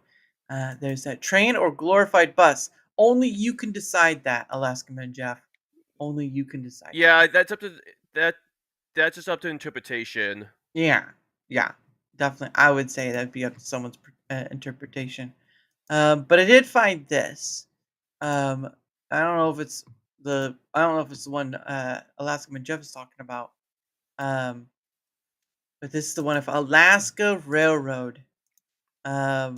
S1: there's that train or glorified bus. Only you can decide that, Alaska Man Jeff. Only you can decide that.
S2: Yeah, that's up to that. That's just up to interpretation.
S1: Yeah, yeah, definitely. I would say that'd be up to someone's interpretation. But I did find this. Um, I don't know if it's I don't know if it's the one Alaska Man Jeff is talking about. Um, but this is the one of Alaska Railroad. At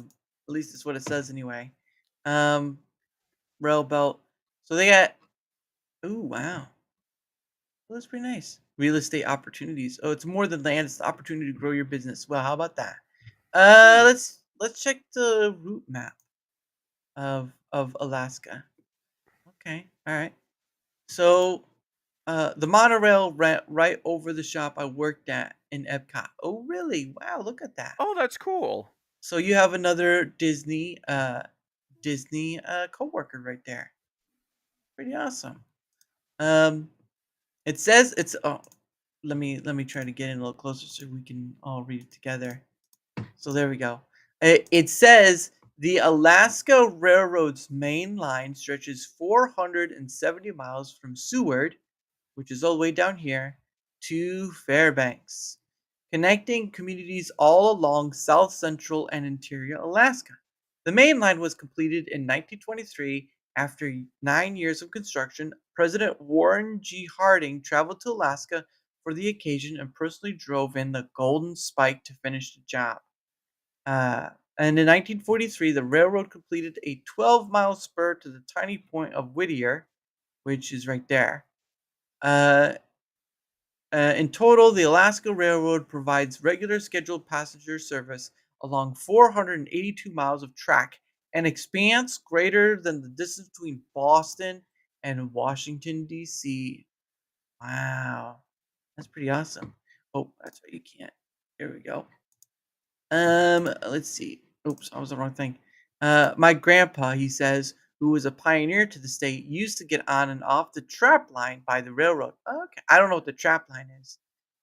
S1: least it's what it says anyway. Um, Rail belt. So they got. Ooh, wow. Well, that's pretty nice. Real estate opportunities. Oh, it's more than land. It's the opportunity to grow your business. Well, how about that?
S2: Hmm.
S1: Let's check the route map of Alaska. Okay, all right. So, the monorail ran right over the shop I worked at in Epcot. Oh, really? Wow, look at that.
S2: Oh, that's cool.
S1: So you have another Disney coworker right there. Pretty awesome. Um, it says it's oh, let me try to get in a little closer so we can all read it together. So there we go. It says the Alaska Railroad's main line stretches 470 miles from Seward, which is all the way down here, to Fairbanks, connecting communities all along south central and interior Alaska. The main line was completed in 1923. After 9 years of construction, President Warren G. Harding traveled to Alaska for the occasion and personally drove in the Golden Spike to finish the job. And in 1943, the railroad completed a 12-mile spur to the tiny point of Whittier, which is right there. Uh, in total, the Alaska Railroad provides regular scheduled passenger service along 482 miles of track, an expanse greater than the distance between Boston and Washington, D.C. Wow. That's pretty awesome. Oh, that's right. You can't. There we go. Let's see. Oops, I was the wrong thing. My grandpa, he says, who was a pioneer to the state, used to get on and off the trap line by the railroad. Okay, I don't know what the trap line is.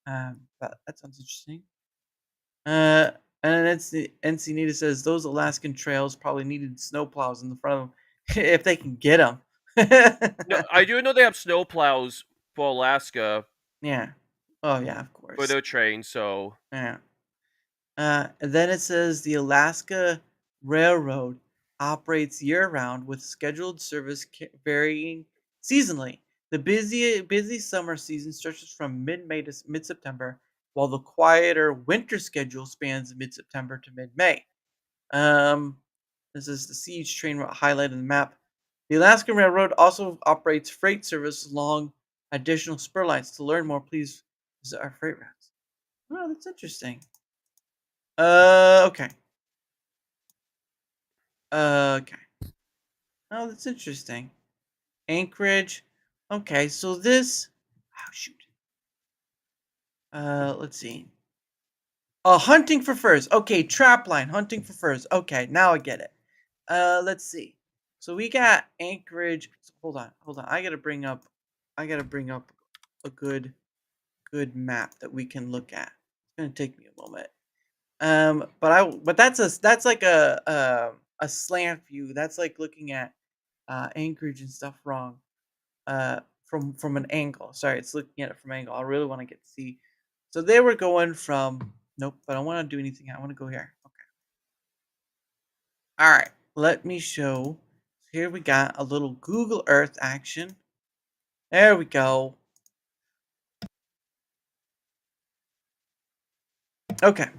S1: But that sounds interesting. Uh, and then Encinita says those Alaskan trails probably needed snowplows in the front of them if they can get them.
S2: No, I do know they have snowplows for Alaska
S1: Yeah. Oh yeah, of
S2: for
S1: course.
S2: their trains, so
S1: Yeah. And then it says the Alaska Railroad operates year-round with scheduled service varying seasonally. The busy summer season stretches from mid-May to mid-September, while the quieter winter schedule spans mid-September to mid-May. Um, this is the siege train route highlighted in the map. The Alaskan Railroad also operates freight service along additional spur lines. To learn more, please visit our freight routes. Oh, that's interesting. Okay. Okay. Oh, that's interesting. Anchorage. Okay, so this. Oh shoot. Let's see. Hunting for furs. Okay, trap line. Hunting for furs. Okay, now I get it. Let's see. So we got Anchorage. Hold on, hold on. I gotta bring up. I gotta bring up a good map that we can look at. It's gonna take me a moment. But that's like a slant view. That's like looking at Anchorage and stuff wrong. From an angle. Sorry, it's looking at it from an angle. I really want to get to see. So they were going from nope, but I don't want to do anything. I want to go here. Okay. All right. Let me show. Here we got a little Google Earth action. There we go. Okay.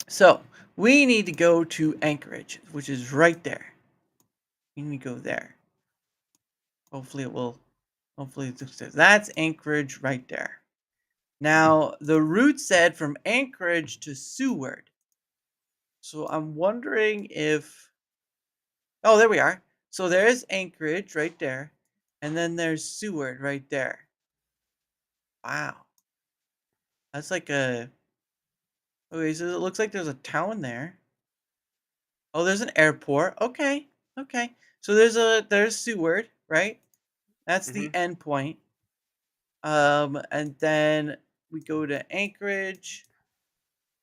S1: So we need to go to Anchorage, which is right there. We need to go there. Hopefully it will. Hopefully it says that's Anchorage right there. Now the route said from Anchorage to Seward. So I'm wondering if. Oh, there we are. So there's Anchorage right there, and then there's Seward right there. Wow, that's like a. Okay, so it looks like there's a town there. Oh, there's an airport. Okay, okay. So there's Seward, right? That's the
S2: mhm.
S1: end point. And then we go to Anchorage,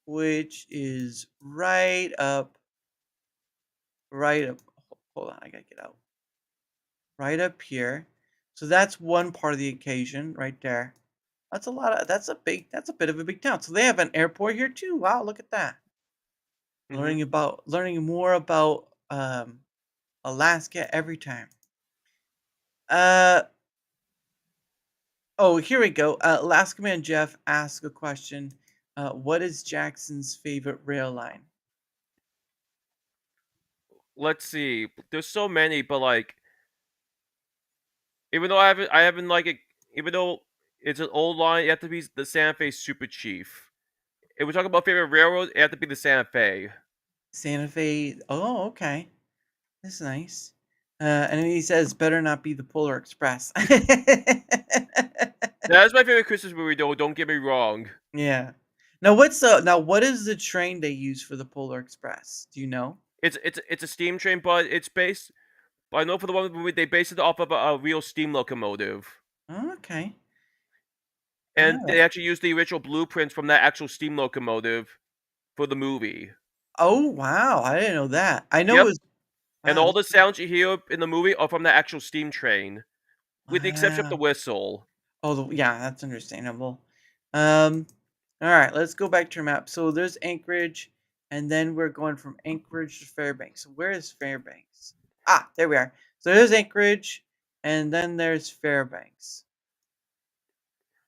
S1: which is right up. Hold on, I gotta get out. Right up here. So that's one part of the occasion right there. That's a lot of that's a bit of a big town. So they have an airport here too. Wow, look at that.
S2: Mhm.
S1: Learning more about Alaska every time. Uh oh, here we go. Alaska Man Jeff asked a question. What is Jackson's favorite rail line?
S2: Let's see. There's so many, but like, even though I haven't like it, even though it's an old line, it have to be the Santa Fe Super Chief. If we're talking about favorite railroad, it have to be the Santa Fe.
S1: Santa Fe. Oh, okay. That's nice. And then he says, better not be the Polar Express.
S2: That is my favorite Christmas movie, though. Don't get me wrong.
S1: Yeah. Now what is the train they use for the Polar Express? Do you know?
S2: It's a steam train, but it's based. But I know for the one movie they based it off of a real steam locomotive,
S1: Oh, okay.
S2: and
S1: Oh.
S2: they actually used the original blueprints from that actual steam locomotive for the movie.
S1: Oh, wow. I didn't know that. I know it
S2: Yep,
S1: was
S2: and
S1: wow.
S2: all the sounds you hear in the movie are from the actual steam train, with the exception of the
S1: Wow.
S2: whistle.
S1: Oh, yeah, that's understandable. Um, all right, let's go back to our map. So there's Anchorage, and then we're going from Anchorage to Fairbanks. So where is Fairbanks? Ah, there we are. So there's Anchorage, and then there's Fairbanks.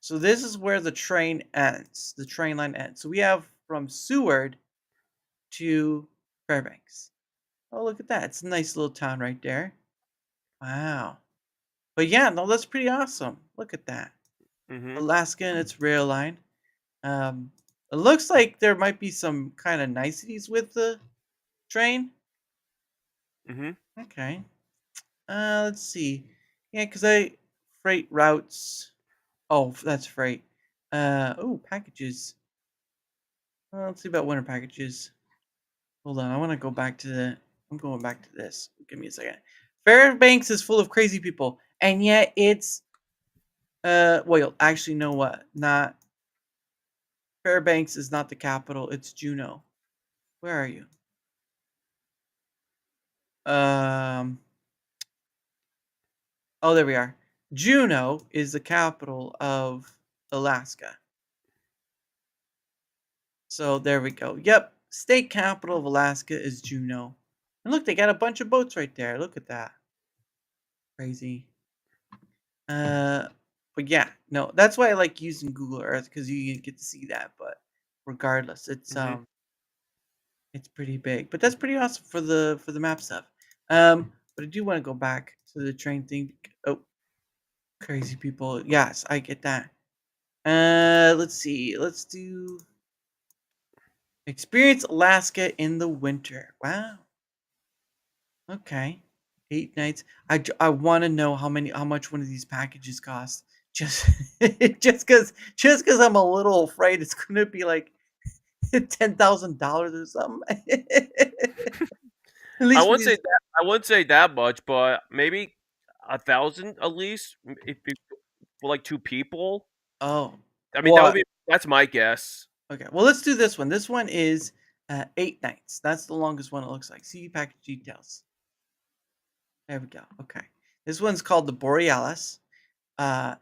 S1: So this is where the train ends. The train line ends. So we have from Seward to Fairbanks. Oh, look at that. It's a nice little town right there. Wow. But yeah, no, that's pretty awesome. Look at that.
S2: Mhm.
S1: Alaska and its rail line. It looks like there might be some kind of niceties with the train.
S2: Mhm.
S1: Okay. Let's see. Yeah, because freight routes. Oh, that's freight. Oh, packages. Let's see about winter packages. Hold on, I want to go back to the. I'm going back to this. Give me a second. Fairbanks is full of crazy people, and yet it's well, actually, know what? Not Fairbanks is not the capital. It's Juneau. Where are you? Um. Oh, there we are. Juneau is the capital of Alaska. So there we go. Yep, state capital of Alaska is Juneau. And look, they got a bunch of boats right there. Look at that. Crazy. Uh, but yeah, no, that's why I like using Google Earth because you get to see that. But regardless,
S2: Mm-hmm.
S1: it's pretty big. But that's pretty awesome for the map stuff. But I do want to go back to the train thing. Oh, crazy people. Yes, I get that. Let's see. Let's do experience Alaska in the winter. Wow. Okay. 8 nights. I wanna know how much one of these packages cost. Just just cause I'm a little afraid it's gonna be like $10,000 or something. At
S2: I
S1: least for
S2: wouldn't say
S1: these.
S2: that. I wouldn't say that much, but maybe 1,000 at least, for like 2 people.
S1: Oh,
S2: I mean, that would
S1: what?
S2: be. That's my guess.
S1: Okay, well, let's do this one. This one is, 8 nights. That's the longest one it looks like. See package details. There we go. Okay. This one's called the Borealis.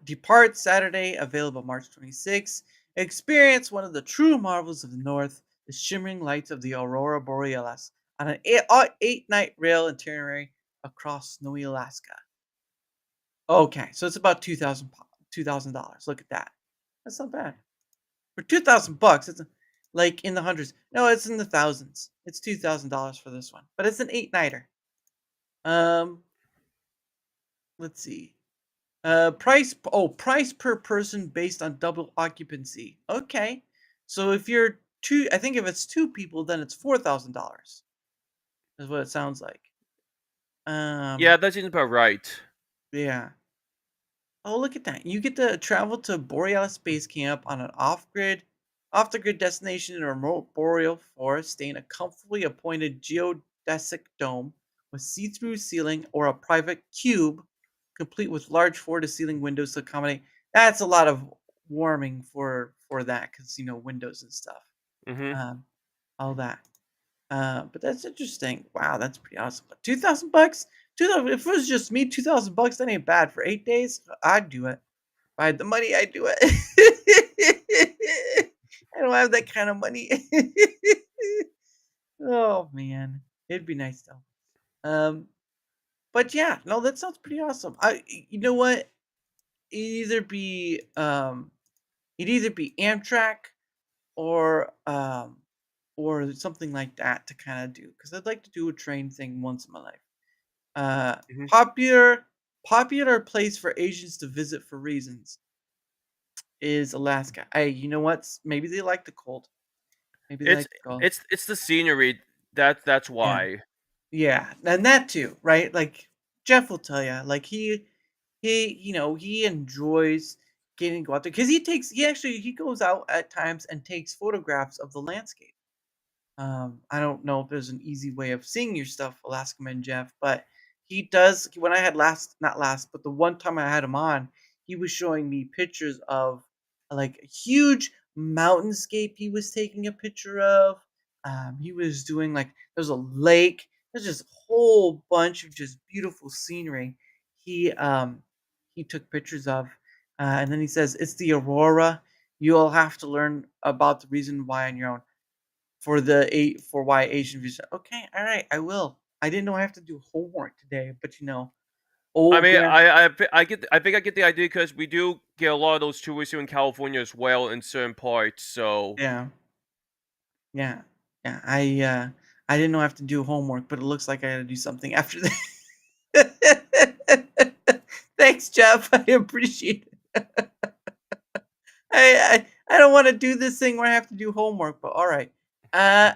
S1: Depart Saturday, available March 26th. Experience one of the true marvels of the North, the shimmering lights of the Aurora Borealis, on an 8-night rail itinerary across snowy Alaska. Okay, so it's about $2,000. Look at that. That's not bad for $2,000. It's like in the hundreds. No, it's in the thousands. It's $2,000 for this one, but it's an 8-nighter. Um, let's see. Price per person based on double occupancy. Okay. So if you're two, I think if it's 2 people, then it's $4,000. Is what it sounds like.
S2: Yeah, that seems about right.
S1: Yeah. Oh, look at that. You get to travel to Borealis Base Camp on an off the grid destination in a remote boreal forest, stay in a comfortably appointed geodesic dome with see-through ceiling or a private cube, complete with large floor to ceiling windows to accommodate. That's a lot of warming for that because windows and stuff.
S2: Mm-hmm.
S1: Um, all that. But that's interesting. Wow, that's pretty awesome. But $2,000, 2,000. If it was just me, $2,000, that ain't bad for 8 days. I'd do it. If I had the money, I'd do it. I don't have that kind of money. Oh man, it'd be nice though. But yeah, no, that sounds pretty awesome. You know what? It'd either be um, it'd either be Amtrak or something like that to kind of do because I'd like to do a train thing once in my life. Uh,
S2: Mm-hmm.
S1: popular place for Asians to visit for reasons is Alaska. Hey, you know what? Maybe they like the cold. Maybe they
S2: It's
S1: like the cold.
S2: it's the scenery. That's
S1: Yeah,
S2: why.
S1: yeah, and that too, right? Like Jeff will tell you, like he enjoys getting to go out there because he goes out at times and takes photographs of the landscape. I don't know if there's an easy way of seeing your stuff, Alaska Man Jeff, but he does. When I had not last, but the one time I had him on, he was showing me pictures of like a huge mountainscape he was taking a picture of. He was doing like there's a lake. There's just a whole bunch of just beautiful scenery. He um he took pictures of, and then he says it's the aurora. You'll have to learn about the reason why on your own for why Asian visa. Okay, all right, I will. I didn't know I have to do homework today, but
S2: I
S1: old
S2: mean,
S1: grand.
S2: I think I get the idea because we do get a lot of those tourists here in California as well in certain parts. So
S1: Yeah, yeah, yeah. I didn't know I have to do homework, but it looks like I got to do something after that. Thanks, Jeff. I appreciate it. I don't want to do this thing where I have to do homework, but all right. Uh,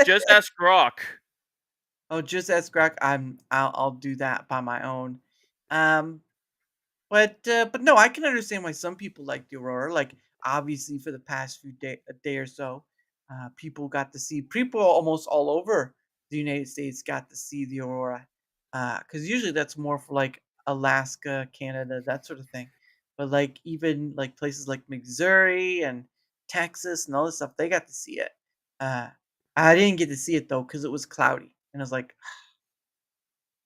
S2: just ask Rock.
S1: oh, just ask Greg. I'll do that by my own. But no, I can understand why some people like the aurora. Like obviously, for the past a day or so, people got to see people almost all over the United States got to see the aurora. Because usually that's more for like Alaska, Canada, that sort of thing. But like even like places like Missouri and Texas and all this stuff, they got to see it. Uh, I didn't get to see it though because it was cloudy, and I was like,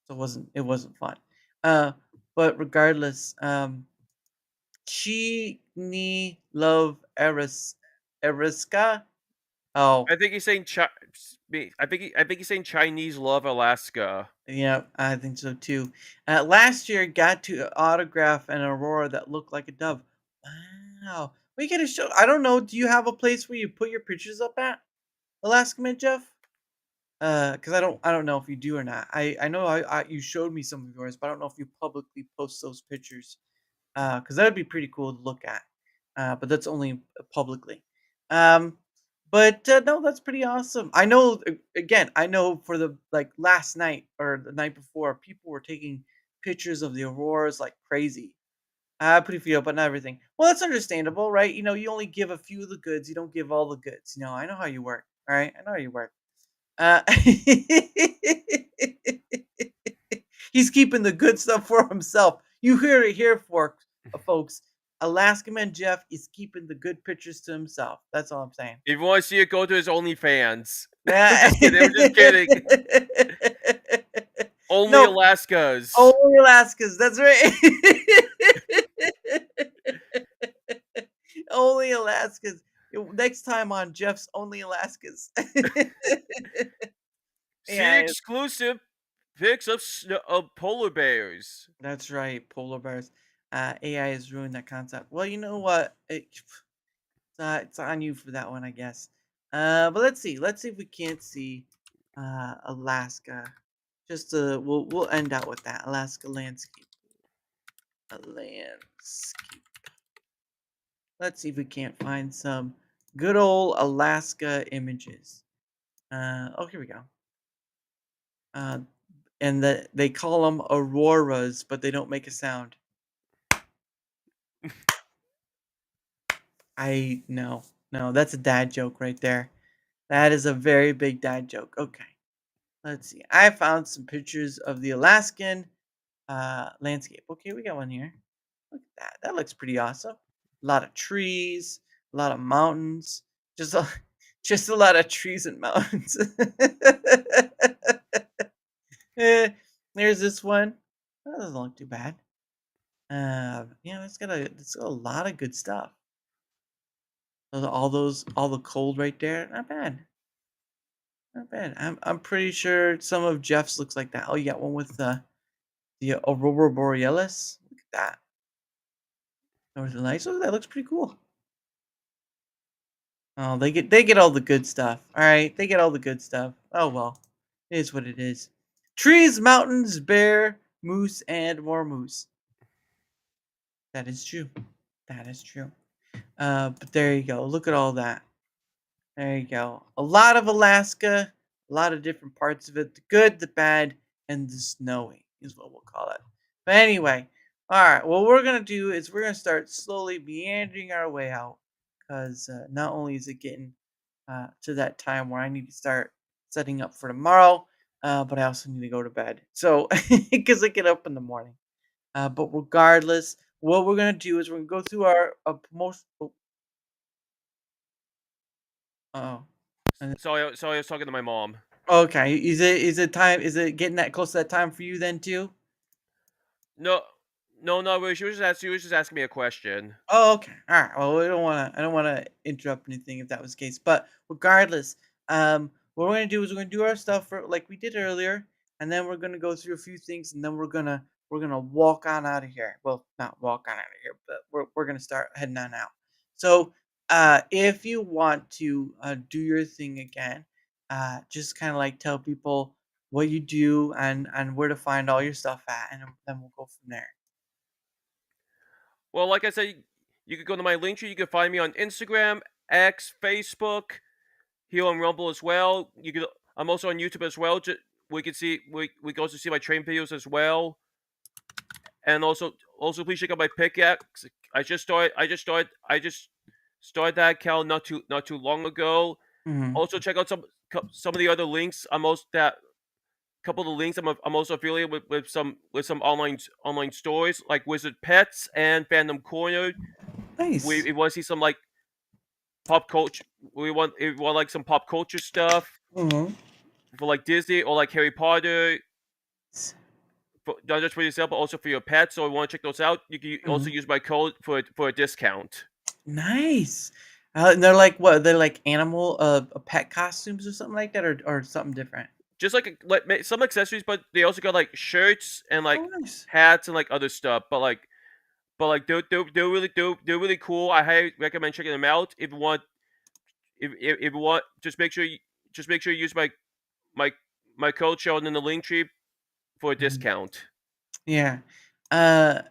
S1: so it wasn't fun. Uh, but regardless, Chi ni love Eriska. Oh,
S2: I think he's saying I think he's saying Chinese love Alaska.
S1: yeah, I think so too. Last year, got to autograph an aurora that looked like a dove. Wow, we gotta show. I don't know. Do you have a place where you put your pictures up at, Alaska Man Jeff? Because I don't know if you do or not. I know you showed me some of yours, but I don't know if you publicly post those pictures. Because that would be pretty cool to look at. But that's only publicly. Um, but no, that's pretty awesome. I know. Again, I know for the like last night or the night before, people were taking pictures of the auroras like crazy. Pretty few, but not everything. Well, that's understandable, right? You only give a few of the goods. You don't give all the goods. I know how you work. All right, I know how you work. Uh, he's keeping the good stuff for himself. You hear it here, folks. Alaska Man Jeff is keeping the good pictures to himself. That's all I'm saying.
S2: If you want to see it, go to his OnlyFans.
S1: Yeah.
S2: Just kidding. I'm just kidding. Only
S1: No,
S2: Alaska's.
S1: only Alaska's. That's right. Only Alaska's. Next time on Jeff's Only Alaska's.
S2: See
S1: Yeah,
S2: exclusive pics of polar bears.
S1: that's right. Polar bears. AI has ruined that concept. Well, you know what? It's on you for that one, I guess. But let's see. Let's see if we can't see Alaska. Just we'll end out with that Alaska landscape. A landscape. Let's see if we can't find some good old Alaska images. Oh, here we go. Uh, and they call them auroras, but they don't make a sound. No, that's a dad joke right there. That is a very big dad joke. Okay, let's see. I found some pictures of the Alaskan landscape. Okay, we got one here. Look at that. That looks pretty awesome. A lot of trees, a lot of mountains. Just a, just a lot of trees and mountains. Eh, there's this one. That doesn't look too bad. Yeah, it's got a lot of good stuff. All the cold right there. Not bad. Not bad. I'm pretty sure some of Jeff's looks like that. Oh, you got one with the aurora borealis. Look at that. Northern Lights. Oh, that looks pretty cool. Oh, they get all the good stuff. All right, they get all the good stuff. Oh well, it is what it is. Trees, mountains, bear, moose, and more moose. That is true. That is true. But there you go. Look at all that. There you go. A lot of Alaska, a lot of different parts of it. The good, the bad, and the snowy is what we'll call it. But anyway, all right. What we're gonna do is we're gonna start slowly meandering our way out, because not only is it getting to that time where I need to start setting up for tomorrow, but I also need to go to bed. So because I get up in the morning. But regardless, what we're gonna do is we're gonna go through our most. Oh.
S2: Sorry, I was talking to my mom.
S1: Okay. Is it time? Is it getting that close to that time for you then too?
S2: No, no. She was just asking me a question.
S1: Oh, okay. All right. Well, I don't wanna interrupt anything if that was the case. But regardless, what we're gonna do is we're gonna do our stuff for like we did earlier, and then we're gonna go through a few things, and then we're gonna walk on out of here. Well, not walk on out of here, but we're gonna start heading on out. So, if you want to do your thing again, just kind of like tell people what you do and where to find all your stuff at, and then we'll go from there.
S2: Well, like I said, you could go to my link tree. You can find me on Instagram, X, Facebook, here on Rumble as well. I'm also on YouTube as well. We can also see my train videos as well. and also please check out my pickaxe. I just started that account not too long ago.
S1: Mhm.
S2: Also check out some of the other links. I'm also that couple of the links. I'm also affiliated with some online stores like Wizard Pets and Fandom Corner. We
S1: Nice.
S2: if you want to see some like pop culture. If you want like some pop culture stuff
S1: Mhm.
S2: for like Disney or like Harry Potter. Not just for yourself, but also for your pets. So if you want to check those out, you can also
S1: Mhm.
S2: use my code for a discount.
S1: Nice. And they're like what? They're like animal, pet costumes or something like that, or something different.
S2: Just like some accessories, but they also got like shirts and
S1: Oh,
S2: like
S1: nice.
S2: hats and like other stuff. But they're really cool. I highly recommend checking them out. If you want, just make sure you use my my code shown in the link tree for a
S1: Mhm.
S2: discount.
S1: Yeah. Uh,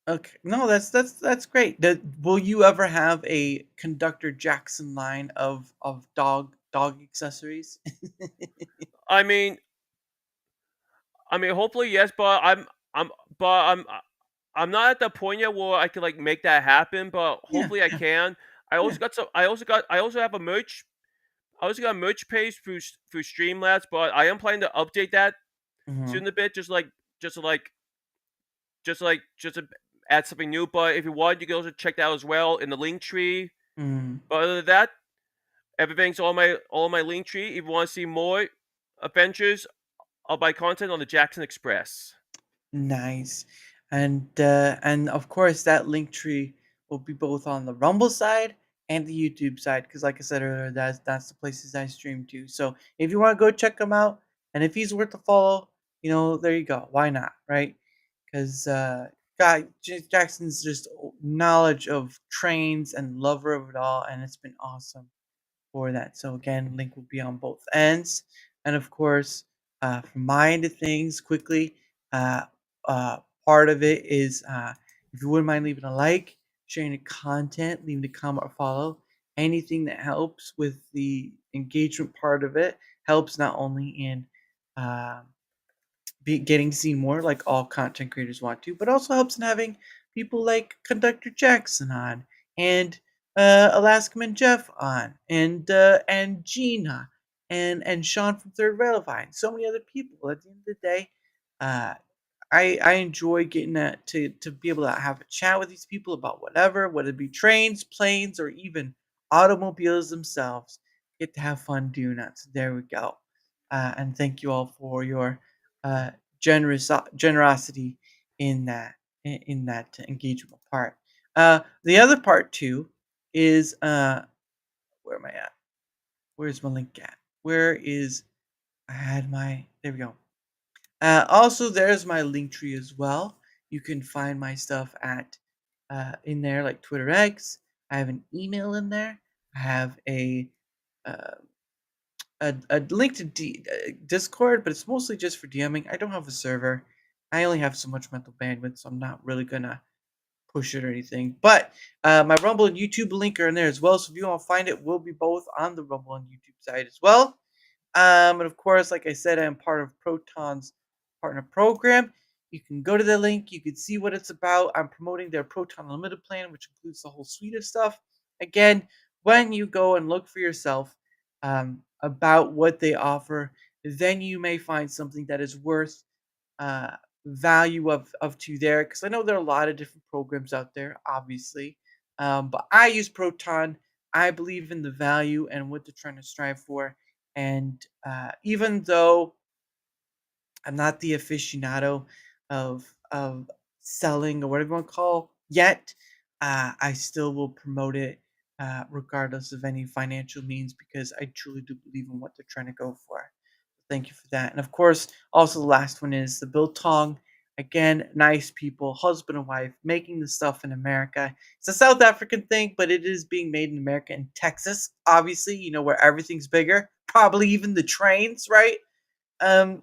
S1: okay. No, that's great. Will you ever have a Conductor Jackson line of dog accessories?
S2: I mean, hopefully yes, but I'm but I'm not at the point yet where I can like make that happen. But
S1: Yeah,
S2: hopefully I
S1: yeah,
S2: can.
S1: yeah.
S2: I also have a merch. I also got a merch page through Streamlabs, but I am planning to update that
S1: Mhm.
S2: soon a bit. Just to like just to add something new. But if you want, you can also check that out as well in the link tree.
S1: Mhm.
S2: But other than that, everything's on my link tree. If you want to see more adventures, I'll buy content on the Jackson Express.
S1: Nice. And of course that link tree will be both on the Rumble side and the YouTube side because like I said earlier, that's the places I stream to. So if you want to go check him out and if he's worth a follow, there you go. Why not, right? Because Jackson's just knowledge of trains and lover of it all, and it's been awesome for that. So again, link will be on both ends. And of course, from my end of things, quickly, uh, uh, part of it is if you wouldn't mind leaving a like, sharing the content, leaving a comment or follow. Anything that helps with the engagement part of it helps not only in uh, getting seen more like all content creators want to, but also helps in having people like Conductor Jackson on and Alaskaman Jeff on and Gina and Sean from Third Railfan. So many other people. At the end of the day, uh, I enjoy getting to be able to have a chat with these people about whatever, whether it be trains, planes, or even automobiles themselves. Get to have fun doing that. So there we go. And thank you all for your uh, generosity in that engagement part. The other part too is where am I at? Where's my link at? Where is I had my there we go. Also, there's my link tree as well. You can find my stuff at in there, like Twitter X. I have an email in there. I have uh, a link to Discord, but it's mostly just for DMing. I don't have a server. I only have so much mental bandwidth, so I'm not really gonna push it or anything. But my Rumble and YouTube link are in there as well. So if you want to find it, we'll be both on the Rumble and YouTube side as well. And of course, like I said, I'm part of Proton's partner program. You can go to the link, you can see what it's about. I'm promoting their Proton Unlimited plan, which includes the whole suite of stuff. Again, when you go and look for yourself about what they offer, then you may find something that is worth uh, value of to there. Because I know there are a lot of different programs out there, obviously, but I use Proton. I believe in the value and what they're trying to strive for. And even though I'm not the aficionado of selling or whatever you want to call yet, I still will promote it regardless of any financial means because I truly do believe in what they're trying to go for. Thank you for that. And of course, also the last one is the Biltong. Again, nice people, husband and wife, making the stuff in America. It's a South African thing, but it is being made in America in Texas, obviously, where everything's bigger, probably even the trains, right? Um,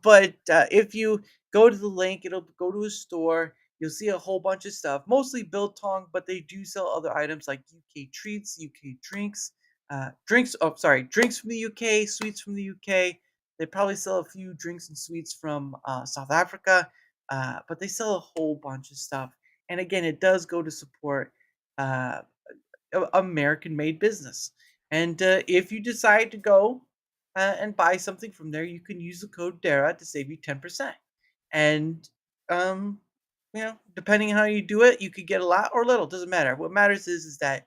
S1: but if you go to the link, it'll go to a store. You'll see a whole bunch of stuff, mostly biltong, but they do sell other items like UK treats, UK drinks, drinks. Oh, sorry, drinks from the UK, sweets from the UK. They probably sell a few drinks and sweets from South Africa. but they sell a whole bunch of stuff. And again, it does go to support uh, American-made business. And if you decide to go and buy something from there, you can use the code DARA to save you 10%. And um, depending on how you do it, you could get a lot or little. Doesn't matter. What matters is that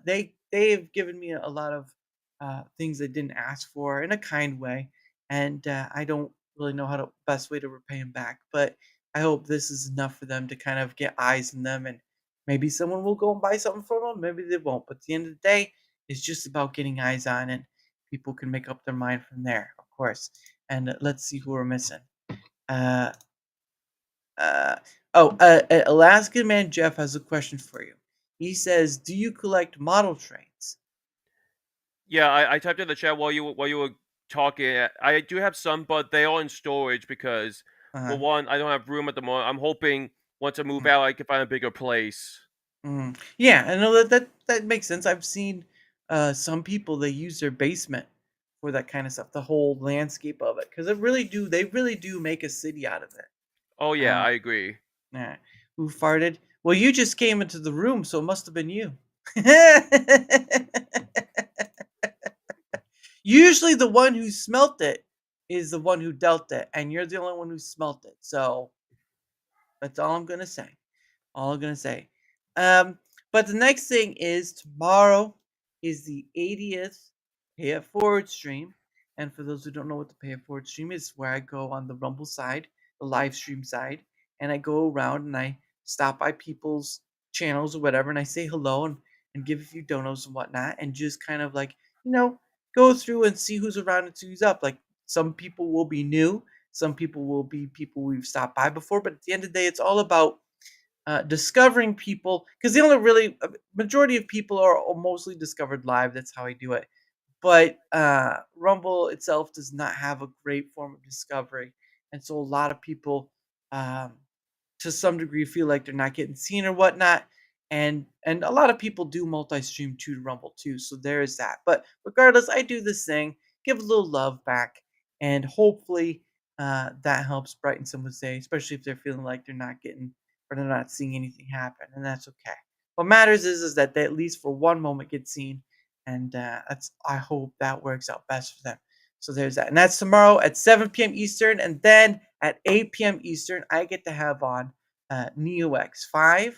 S1: they've given me a lot of things I didn't ask for in a kind way, and I don't really know how to best way to repay them back. But I hope this is enough for them to kind of get eyes on them, and maybe someone will go and buy something from them. Maybe they won't. But at the end of the day, it's just about getting eyes on, and people can make up their mind from there, of course. And let's see who we're missing. Uh, uh, Alaska Man Jeff has a question for you. He says, "Do you collect model trains?"
S2: Yeah, I typed in the chat while you were talking. I do have some, but they are in storage because,
S1: Uh-huh.
S2: for one, I don't have room at the moment. I'm hoping once I move out, I can find a bigger place.
S1: Yeah, I know that makes sense. I've seen some people they use their basement for that kind of stuff, the whole landscape of it, because they really do make a city out of it.
S2: Oh yeah,
S1: Uh,
S2: I agree.
S1: yeah. Who farted? Well, you just came into the room, so it must have been you. Usually, the one who smelt it is the one who dealt it, and you're the only one who smelt it. So that's all I'm gonna say. All I'm gonna say. Um, but the next thing is tomorrow is the 80th Pay It Forward stream. And for those who don't know what the Pay It Forward stream is, where I go on the Rumble side, the live stream side, and I go around and I stop by people's channels or whatever, and I say hello and give a few donos and whatnot, and just kind of like, go through and see who's around and see who's up. Like some people will be new, some people will be people we've stopped by before, but at the end of the day, it's all about discovering people because the only really majority of people are mostly discovered live. That's how I do it. But Rumble itself does not have a great form of discovery, and so a lot of people, um, to some degree, feel like they're not getting seen or whatnot. And a lot of people do multi-stream to Rumble too, so there is that. But regardless, I do this thing, give a little love back, and hopefully that helps brighten someone's day, especially if they're feeling like they're not getting or they're not seeing anything happen, and that's okay. What matters is that they at least for one moment get seen, and that's I hope that works out best for them. So there's that, and that's tomorrow at 7 p.m. Eastern, and then at 8 p.m. Eastern, I get to have on Neo X5.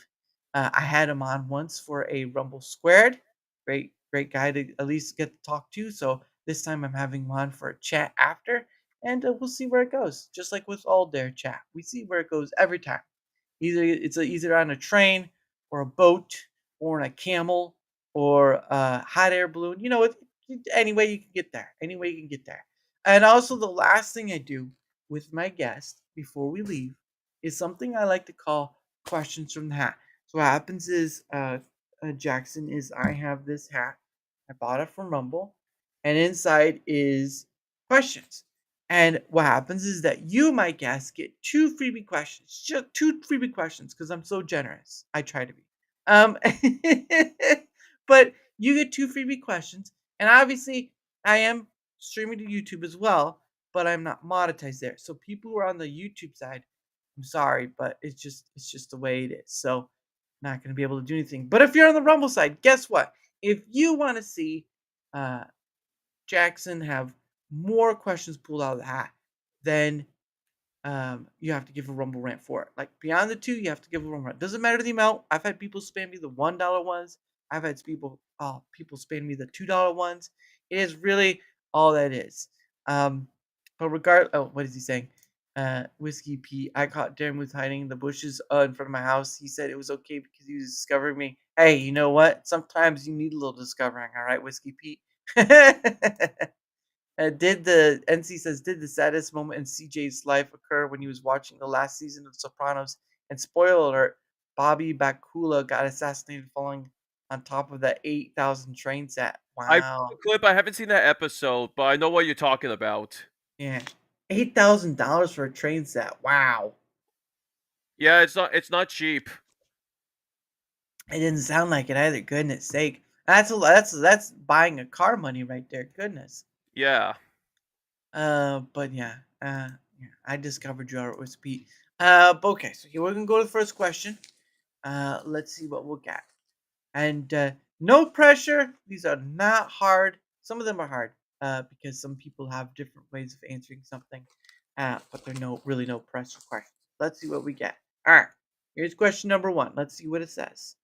S1: I had him on once for a Rumble Squared. Great guy to at least get to talk to. So this time I'm having him on for a chat after, and we'll see where it goes. Just like with all DaraChat, we see where it goes every time. Either on a train or a boat or on a camel or a hot air balloon. Any way you can get there. Any way you can get there. And also, the last thing I do with my guest before we leave is something I like to call questions from the hat. So what happens is, Jackson, is I have this hat. I bought it from Rumble, and inside is questions. And what happens is that you, my guest, get two freebie questions, just two freebie questions, because I'm so generous. I try to be. Um, but you get two freebie questions, and obviously I am streaming to YouTube as well, but I'm not monetized there. So people who are on the YouTube side, I'm sorry, but it's just the way it is. So not going to be able to do anything. But if you're on the Rumble side, guess what? If you want to see uh, Jackson have more questions pulled out of the hat, then you have to give a Rumble rant for it. Like beyond the two, you have to give a Rumble rant. Doesn't matter the amount. I've had people spam me the $1 ones. I've had people spam me the $2 ones. It is really all that is. But what is he saying? Whiskey Pete, I caught Darren hiding in the bushes in front of my house. He said it was okay because he was discovering me. Hey, you know what? Sometimes you need a little discovering, all right, Whiskey Pete. Did the saddest moment in CJ's life occur when he was watching the last season of Sopranos? And spoiler alert, Bobby Bakula got assassinated falling on top of that 8,000 train set.
S2: I
S1: Wow.
S2: clip. I haven't seen that episode, but I know what you're talking about.
S1: Yeah. $8,000 for a train set. Wow.
S2: Yeah, it's not cheap.
S1: It didn't sound like it either. Goodness sake. That's buying a car money right there. Goodness.
S2: Yeah.
S1: But yeah. Yeah. I discovered you with Pete. Okay, so here we're gonna go to the first question. Let's see what we'll get. And no pressure. These are not hard. Some of them are hard because some people have different ways of answering something. But they're really no pressure questions. Let's see what we get. All right. Here's question number one. Let's see what it says.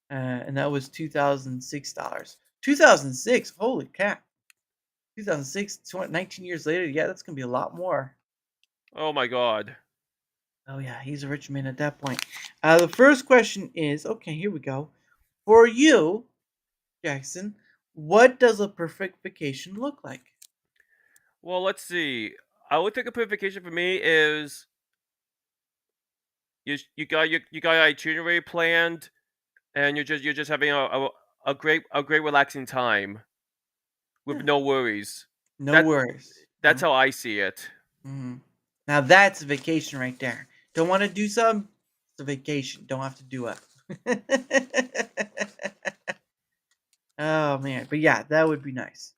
S1: And that was $2006. 2006. Holy crap. 2006, 19 years later. Yeah, that's gonna be a lot more.
S2: Oh my god.
S1: Oh yeah, he's a rich man at that point. The first question is okay. Here we go. For you, Jackson, what does a perfect vacation look like?
S2: Well, let's see. I would think a perfect vacation for me is you got your itinerary planned, and you're just having a great relaxing time with
S1: Yeah.
S2: no worries.
S1: No
S2: That
S1: worries.
S2: that's how I see it.
S1: Mhm. Now that's a vacation right there. Don't want to do some? It's a vacation. Don't have to do it. Oh man, but yeah, that would be nice.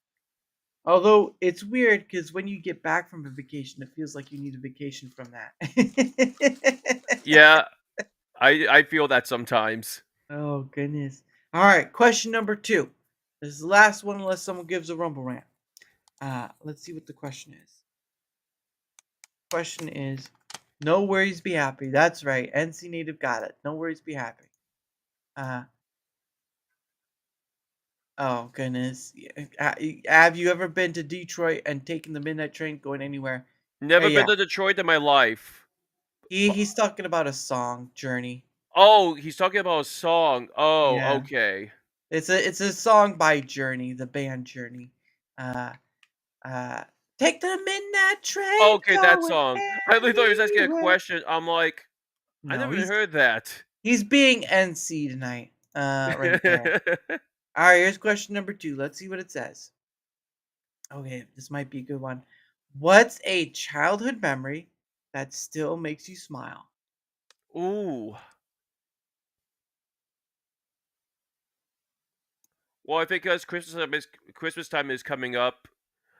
S1: Although it's weird because when you get back from a vacation, it feels like you need a vacation from that.
S2: Yeah, I feel that sometimes.
S1: Oh goodness. All right, question number two. This is the last one unless someone gives a rumble rant. Let's see what the question is. Question is, no worries, be happy. That's right. NC Native got it. No worries, be happy. Uh, oh goodness. Have you ever been to Detroit and taken the midnight train going anywhere?
S2: Never
S1: Yeah.
S2: been to Detroit in my life.
S1: He's talking about a song, Journey.
S2: Oh, he's talking about a song. Oh,
S1: Yeah.
S2: okay.
S1: It's a song by Journey, the band Journey. Uh uh Take the midnight train
S2: Okay, that
S1: going
S2: song. I really thought he was asking a
S1: anywhere.
S2: question. I'm like, I
S1: No,
S2: never even heard that.
S1: he's being NC tonight. Right there. All right, here's question number two. Let's see what it says. Okay, this might be a good one. What's a childhood memory that still makes you smile?
S2: Ooh. Well, I think as Christmas time is coming up,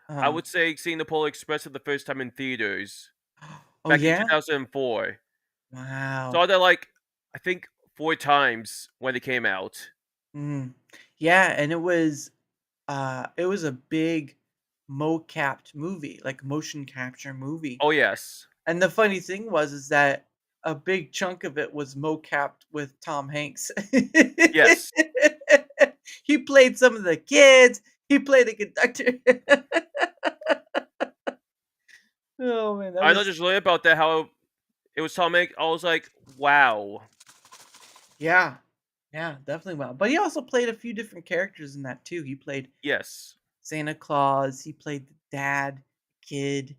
S2: I
S1: Uh-huh.
S2: would say seeing the Polar Express for the first time in theaters
S1: Oh
S2: back in
S1: yeah?
S2: 2004.
S1: Wow.
S2: Saw that like I think 4 times when it came out.
S1: Mm. Yeah, and it was a big mo-capped movie, like motion capture movie.
S2: Oh yes,
S1: And the funny thing was is that a big chunk of it was mo-capped with Tom Hanks.
S2: yes.
S1: He played some of the kids. He played the conductor. Oh man, that
S2: I know
S1: was
S2: just learned about that how it was Tom Hanks. I was like, wow.
S1: yeah, yeah, definitely well. But he also played a few different characters in that too. He played
S2: Yes,
S1: Santa Claus. He played the dad, kid,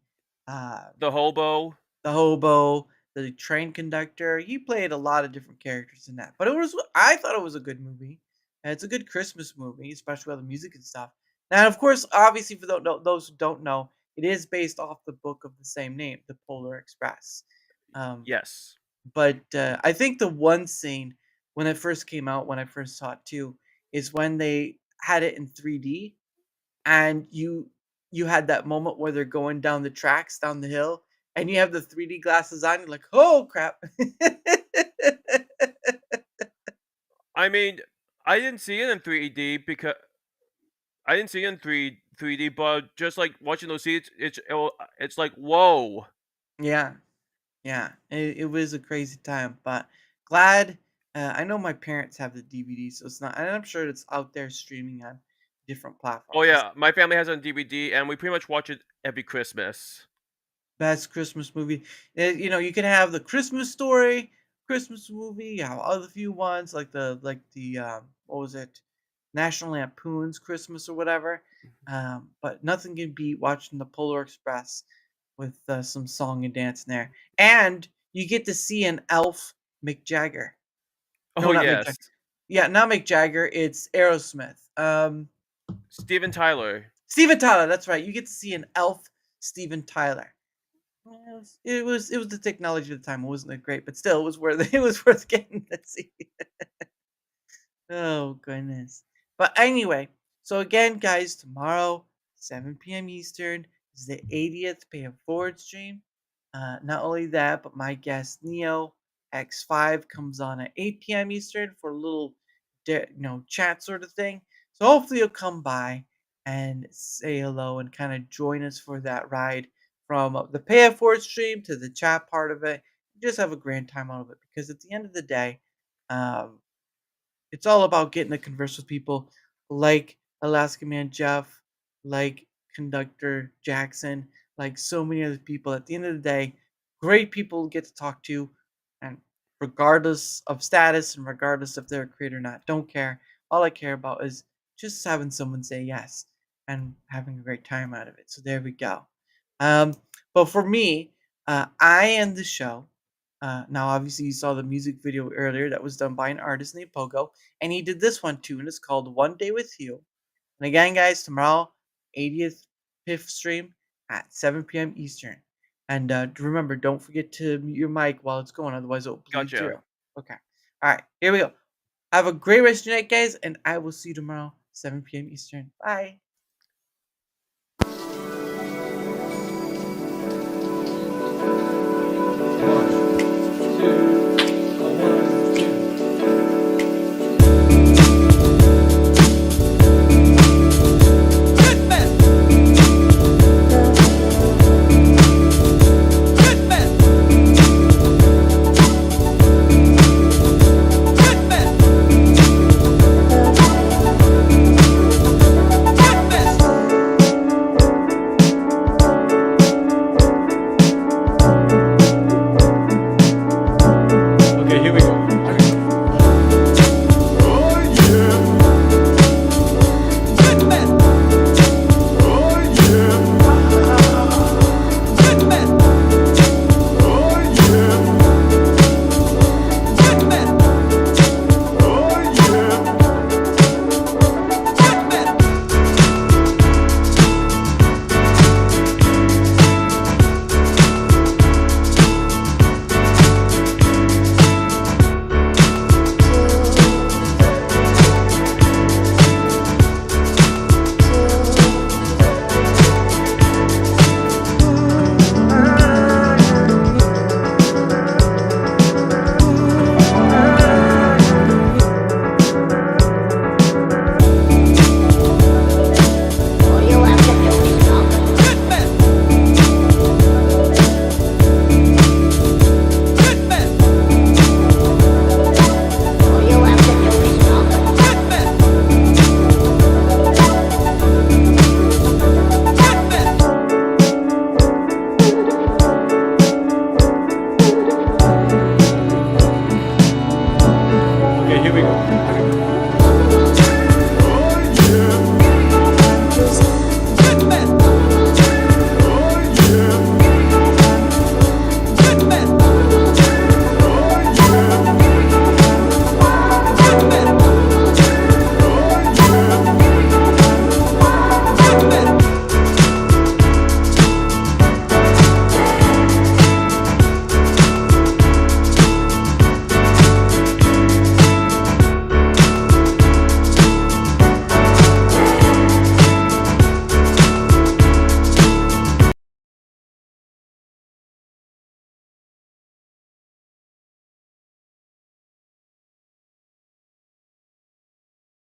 S1: uh,
S2: the hobo.
S1: the hobo, the train conductor. He played a lot of different characters in that. But I thought it was a good movie. And it's a good Christmas movie, especially with the music and stuff. Now, of course, obviously, for those who don't know, it is based off the book of the same name, The Polar Express. Um,
S2: Yes.
S1: but I think the one scene when it first came out, when I first saw it too, is when they had it in 3D and you had that moment where they're going down the tracks down the hill and you have the 3D glasses on, you're like, "Oh crap."
S2: I mean, I didn't see it in 3D because I didn't see it in 3D, but just like watching those scenes, it's like whoa.
S1: Yeah, yeah. It was a crazy time, but glad I know my parents have the DVD, so it's not and I'm sure it's out there streaming on different
S2: Oh
S1: platforms. It's
S2: yeah, my family has it on DVD, and we pretty much watch it every Christmas.
S1: best Christmas movie. You can have the Christmas Story, Christmas movie. You have other few ones like the what was it, National Lampoon's Christmas or whatever. But nothing can beat watching the Polar Express with some song and dance in there, and you get to see an elf Mick Jagger. No,
S2: Oh
S1: not Mick
S2: yes,
S1: Jagger. Yeah, not Mick Jagger. It's Aerosmith.
S2: Steven Tyler.
S1: Steven Tyler. That's right. You get to see an elf Steven Tyler. Yeah, it was the technology at the time. It wasn't that great, but still, it was worth it was worth getting to see. Oh goodness! But anyway, so again, guys, tomorrow, 7 p.m. Eastern is the 80th Pay It Forward stream. Not only that, but my guest Neo X5 comes on at 8 p.m. Eastern for a little, chat sort of thing. So hopefully you'll come by and say hello and kind of join us for that ride from the pay it forward stream to the chat part of it. Just have a grand time out of it because at the end of the day, um, it's all about getting to converse with people like Alaska Man Jeff, like Conductor Jackson, like so many other people. At the end of the day, great people to get to talk to, and regardless of status and regardless if they're a creator or not, don't care. All I care about is just having someone say yes and having a great time out of it. So there we go. Um, but for me, I end the show. Now, obviously, you saw the music video earlier that was done by an artist named Pogo, and he did this one too, and it's called One Day with You. And again, guys, tomorrow, 80th fifth stream at 7 p.m. Eastern. And remember, don't forget to mute your mic while it's going, otherwise it'll bleed
S2: Gotcha.
S1: through. Okay. All right, here we go. Have a great rest of your night, guys, and I will see you tomorrow, 7 p.m. Eastern. Bye.